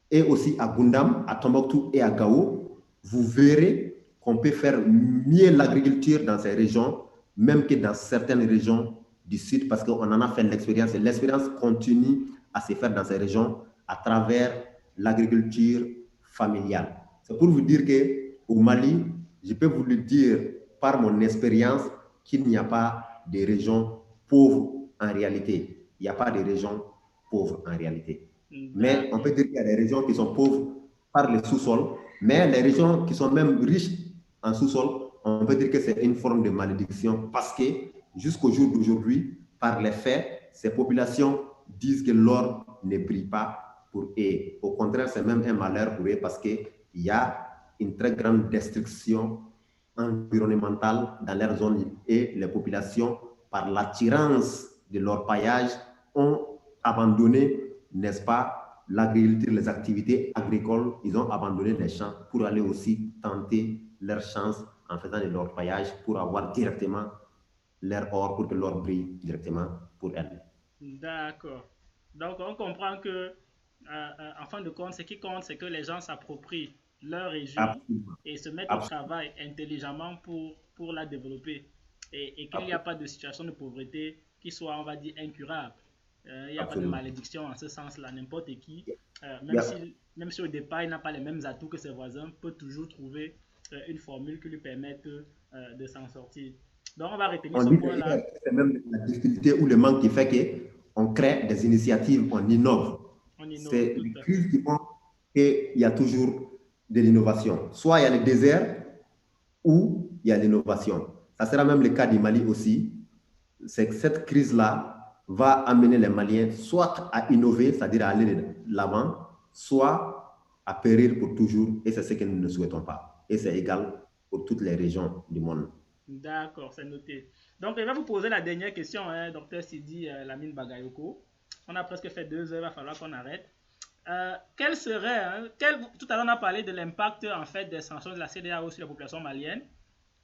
[SPEAKER 1] et aussi à Gundam, à Tombouctou et à Gao, vous verrez qu'on peut faire mieux l'agriculture dans ces régions, même que dans certaines régions du sud, parce qu'on en a fait l'expérience, et l'expérience continue à se faire dans ces régions à travers l'agriculture familiale. C'est pour vous dire qu'au Mali, je peux vous le dire par mon expérience qu'il n'y a pas de régions pauvres en réalité. Il n'y a pas de régions pauvres en réalité. Mais on peut dire qu'il y a des régions qui sont pauvres par le sous-sol, mais les régions qui sont même riches en sous-sol, on peut dire que c'est une forme de malédiction parce que jusqu'au jour d'aujourd'hui, par les faits, ces populations disent que l'or ne brille pas pour eux. Au contraire, c'est même un malheur pour eux parce qu'il y a une très grande destruction environnementale dans leur zone et les populations, par l'attirance de leur paillage, ont abandonné, n'est-ce pas, l'agriculture, les activités agricoles, ils ont abandonné les champs pour aller aussi tenter leur chance en faisant de leur paillage pour avoir directement leur or, pour que l'or brille directement pour elles.
[SPEAKER 2] D'accord. Donc, on comprend que, en fin de compte, ce qui compte, c'est que les gens s'approprient leur région
[SPEAKER 1] Absolument.
[SPEAKER 2] et se mettent au
[SPEAKER 1] Absolument.
[SPEAKER 2] travail intelligemment pour la développer. Et qu'il n'y a pas de situation de pauvreté qui soit, on va dire, incurable. Il n'y a pas de
[SPEAKER 1] Absolument.
[SPEAKER 2] malédiction en ce sens-là. N'importe qui,
[SPEAKER 1] Yeah.
[SPEAKER 2] même si au départ il n'a pas les mêmes atouts que ses voisins, peut toujours trouver une formule qui lui permette de s'en sortir. Donc, on va retenir
[SPEAKER 1] On
[SPEAKER 2] ce
[SPEAKER 1] dit
[SPEAKER 2] point-là.
[SPEAKER 1] que c'est même la difficulté ou le manque qui fait qu'on crée des initiatives, on innove.
[SPEAKER 2] On innove
[SPEAKER 1] C'est
[SPEAKER 2] tout
[SPEAKER 1] les
[SPEAKER 2] à fait.
[SPEAKER 1] crises qui font qu'il y a toujours de l'innovation. Soit il y a le désert ou il y a l'innovation. Ça sera même le cas du Mali aussi. C'est que cette crise-là va amener les Maliens soit à innover, c'est-à-dire à aller de l'avant, soit à périr pour toujours. Et c'est ce que nous ne souhaitons pas. Et c'est égal pour toutes les régions du monde.
[SPEAKER 2] D'accord, c'est noté. Donc, je vais vous poser la dernière question, hein, docteur Sidi Lamine Bagayoko. On a presque fait 2 heures, il va falloir qu'on arrête. Quel serait, hein, tout à l'heure on a parlé de l'impact en fait des sanctions de la CEDEAO sur la population malienne.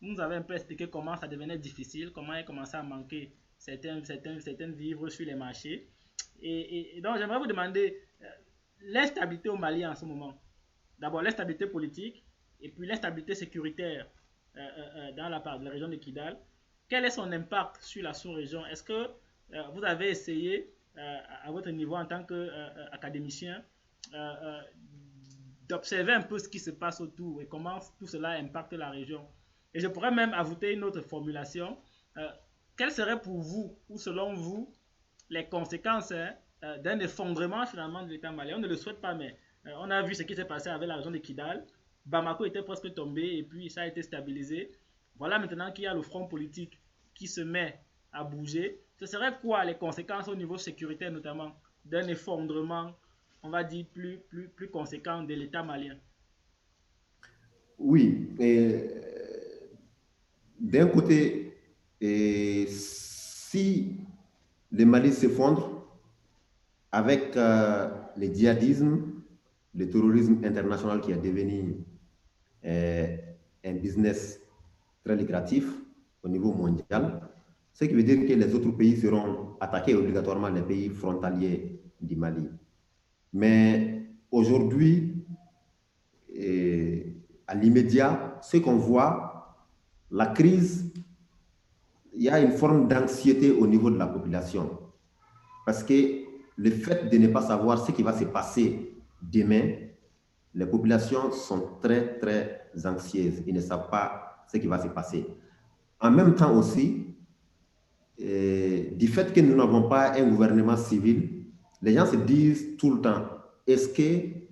[SPEAKER 2] Vous nous avez un peu expliqué comment ça devenait difficile, comment il commençait à manquer certains vivres sur les marchés. Et donc j'aimerais vous demander l'instabilité au Mali en ce moment. D'abord l'instabilité politique et puis l'instabilité sécuritaire dans la région de Kidal. Quel est son impact sur la sous-région? Est-ce que vous avez essayé à votre niveau en tant qu'académicien d'observer un peu ce qui se passe autour et comment tout cela impacte la région? Et je pourrais même ajouter une autre formulation. Quelles seraient pour vous, ou selon vous, les conséquences, hein, d'un effondrement finalement de l'État malien. On ne le souhaite pas, mais on a vu ce qui s'est passé avec la région de Kidal. Bamako était presque tombé et puis ça a été stabilisé. Voilà maintenant qu'il y a le front politique qui se met à bouger. Ce serait quoi les conséquences au niveau sécuritaire notamment d'un effondrement, on va dire, plus conséquent de l'État malien?
[SPEAKER 1] Oui, et d'un côté, si le Mali s'effondre avec le djihadisme, le terrorisme international qui est devenu euh, un business très lucratif au niveau mondial, ce qui veut dire que les autres pays seront attaqués obligatoirement, les pays frontaliers du Mali. Mais aujourd'hui, à l'immédiat, ce qu'on voit, la crise, il y a une forme d'anxiété au niveau de la population. Parce que le fait de ne pas savoir ce qui va se passer demain, les populations sont très, très anxieuses. Ils ne savent pas ce qui va se passer. En même temps aussi, du fait que nous n'avons pas un gouvernement civil, les gens se disent tout le temps, est-ce qu'il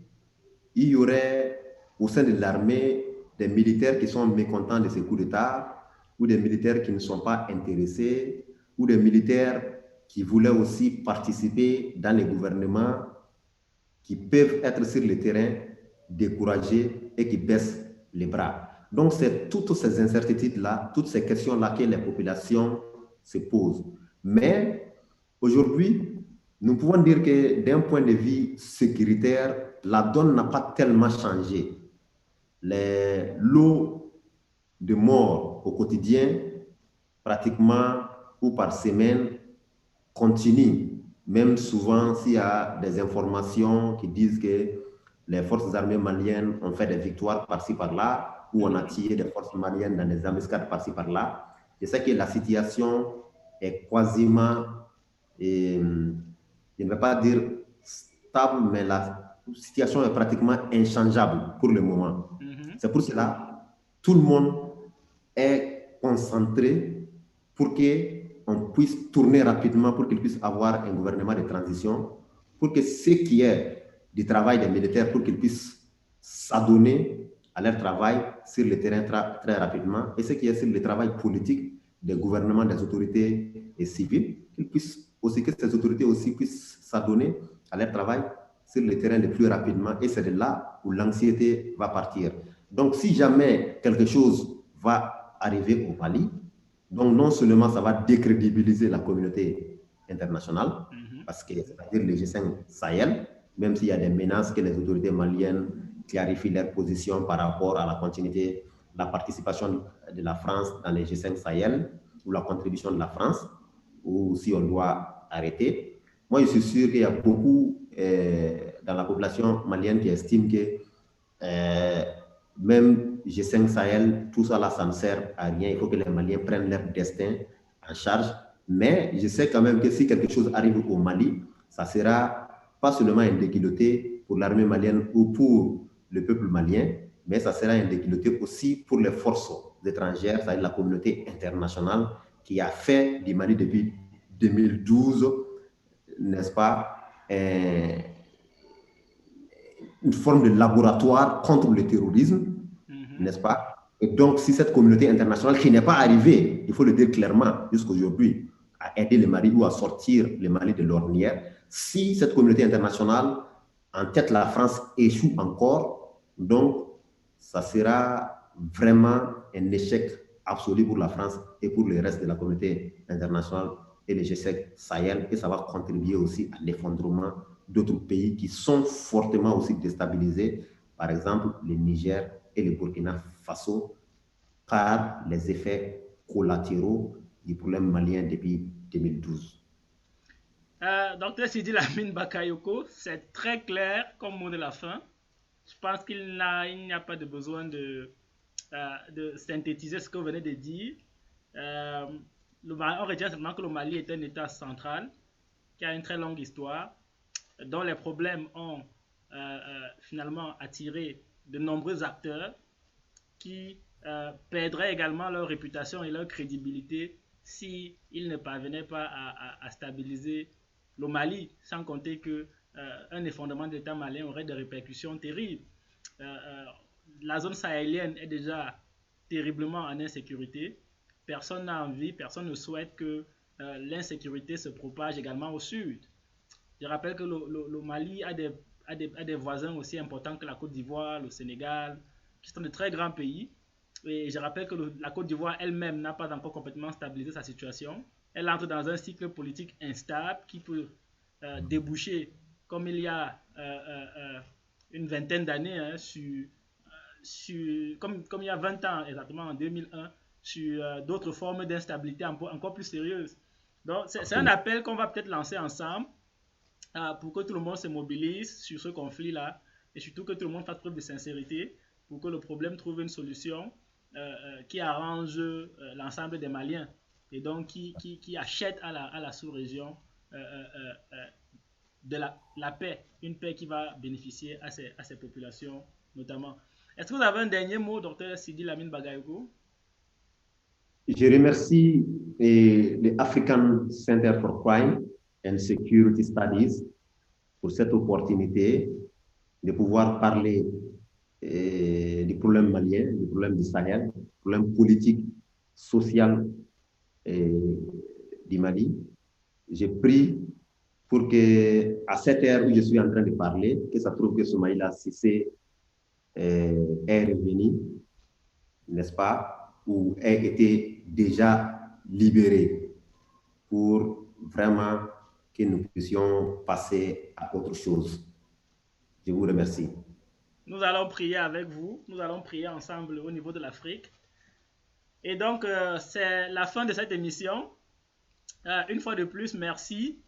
[SPEAKER 1] y aurait au sein de l'armée des militaires qui sont mécontents de ces coups d'État, ou des militaires qui ne sont pas intéressés, ou des militaires qui voulaient aussi participer dans les gouvernements, qui peuvent être sur le terrain découragés et qui baissent les bras. Donc, c'est toutes ces incertitudes-là, toutes ces questions-là que les populations se posent. Mais aujourd'hui, nous pouvons dire que d'un point de vue sécuritaire, la donne n'a pas tellement changé. L'eau de morts au quotidien, pratiquement ou par semaine, continue. Même souvent, s'il y a des informations qui disent que les forces armées maliennes ont fait des victoires par-ci par-là, ou on a tiré des forces maliennes dans des embuscades par-ci par-là, je sais que la situation est quasiment, je ne vais pas dire stable, mais la situation est pratiquement inchangeable pour le moment. C'est pour cela tout le monde est concentré pour qu'on puisse tourner rapidement, pour qu'il puisse avoir un gouvernement de transition, pour que ce qui est du travail des militaires, pour qu'ils puissent s'adonner à leur travail sur le terrain très rapidement, et ce qui est sur le travail politique des gouvernements, des autorités et civiles, qu'ils puissent aussi, que ces autorités aussi puissent s'adonner à leur travail sur le terrain le plus rapidement, et c'est de là où l'anxiété va partir. Donc, si jamais quelque chose va arriver au Mali, donc non seulement ça va décrédibiliser la communauté internationale, parce que c'est-à-dire le G5 Sahel, même s'il y a des menaces que les autorités maliennes clarifient leur position par rapport à la continuité, la participation de la France dans les G5 Sahel, ou la contribution de la France, ou si on doit arrêter. Moi, je suis sûr qu'il y a beaucoup dans la population malienne qui estiment que même G5 Sahel, tout ça là, ça ne sert à rien. Il faut que les Maliens prennent leur destin en charge. Mais je sais quand même que si quelque chose arrive au Mali, ça sera pas seulement un déculoté pour l'armée malienne ou pour le peuple malien, mais ça sera un déculoté aussi pour les forces étrangères, c'est-à-dire la communauté internationale qui a fait du Mali depuis 2012, n'est-ce pas, une forme de laboratoire contre le terrorisme, n'est-ce pas? Et donc, si cette communauté internationale qui n'est pas arrivée, il faut le dire clairement, jusqu'aujourd'hui, à aider le Mali ou à sortir le Mali de l'ornière, si cette communauté internationale, en tête la France, échoue encore, donc ça sera vraiment un échec absolu pour la France et pour le reste de la communauté internationale et le G5 Sahel, et ça va contribuer aussi à l'effondrement d'autres pays qui sont fortement aussi déstabilisés, par exemple le Niger et le Burkina Faso, par les effets collatéraux du problème malien depuis 2012.
[SPEAKER 2] Docteur Sidi Lamine Bakayoko, c'est très clair comme mot de la fin. Je pense qu'il n'y a pas de besoin de synthétiser ce que vous venez de dire. On retient simplement que le Mali est un État central qui a une très longue histoire, dont les problèmes ont finalement attiré de nombreux acteurs qui perdraient également leur réputation et leur crédibilité s'ils ne parvenaient pas à stabiliser le Mali, sans compter que un effondrement de l'État malien aurait des répercussions terribles. La zone sahélienne est déjà terriblement en insécurité. Personne n'a envie, personne ne souhaite que l'insécurité se propage également au sud. Je rappelle que le Mali a des voisins aussi importants que la Côte d'Ivoire, le Sénégal, qui sont de très grands pays. Et je rappelle que la Côte d'Ivoire elle-même n'a pas encore complètement stabilisé sa situation. Elle entre dans un cycle politique instable qui peut déboucher, comme il y a une vingtaine d'années, hein, comme il y a 20 ans exactement, en 2001, sur d'autres formes d'instabilité encore plus sérieuses. Donc, c'est un appel qu'on va peut-être lancer ensemble pour que tout le monde se mobilise sur ce conflit-là et surtout que tout le monde fasse preuve de sincérité pour que le problème trouve une solution qui arrange l'ensemble des Maliens et donc qui achète à la sous-région de la paix, une paix qui va bénéficier à ces populations notamment. Est-ce que vous avez un dernier mot, docteur Sidi Lamine Bagayoko?
[SPEAKER 1] Je remercie le African Center for Crime and Security Studies pour cette opportunité de pouvoir parler du problème malien, du problème du Sahel, du problème politique, social du Mali. J'ai pris pour que, à cette heure où je suis en train de parler, que ça trouve que Soumaïla Cissé est revenu, n'est-ce pas, ou a été déjà libéré pour vraiment que nous puissions passer à autre chose. Je vous remercie.
[SPEAKER 2] Nous allons prier avec vous, nous allons prier ensemble au niveau de l'Afrique. Et donc, c'est la fin de cette émission. Une fois de plus, merci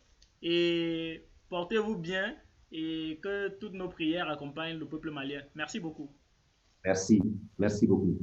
[SPEAKER 2] et portez-vous bien et que toutes nos prières accompagnent le peuple malien. Merci beaucoup.
[SPEAKER 1] Merci, merci beaucoup.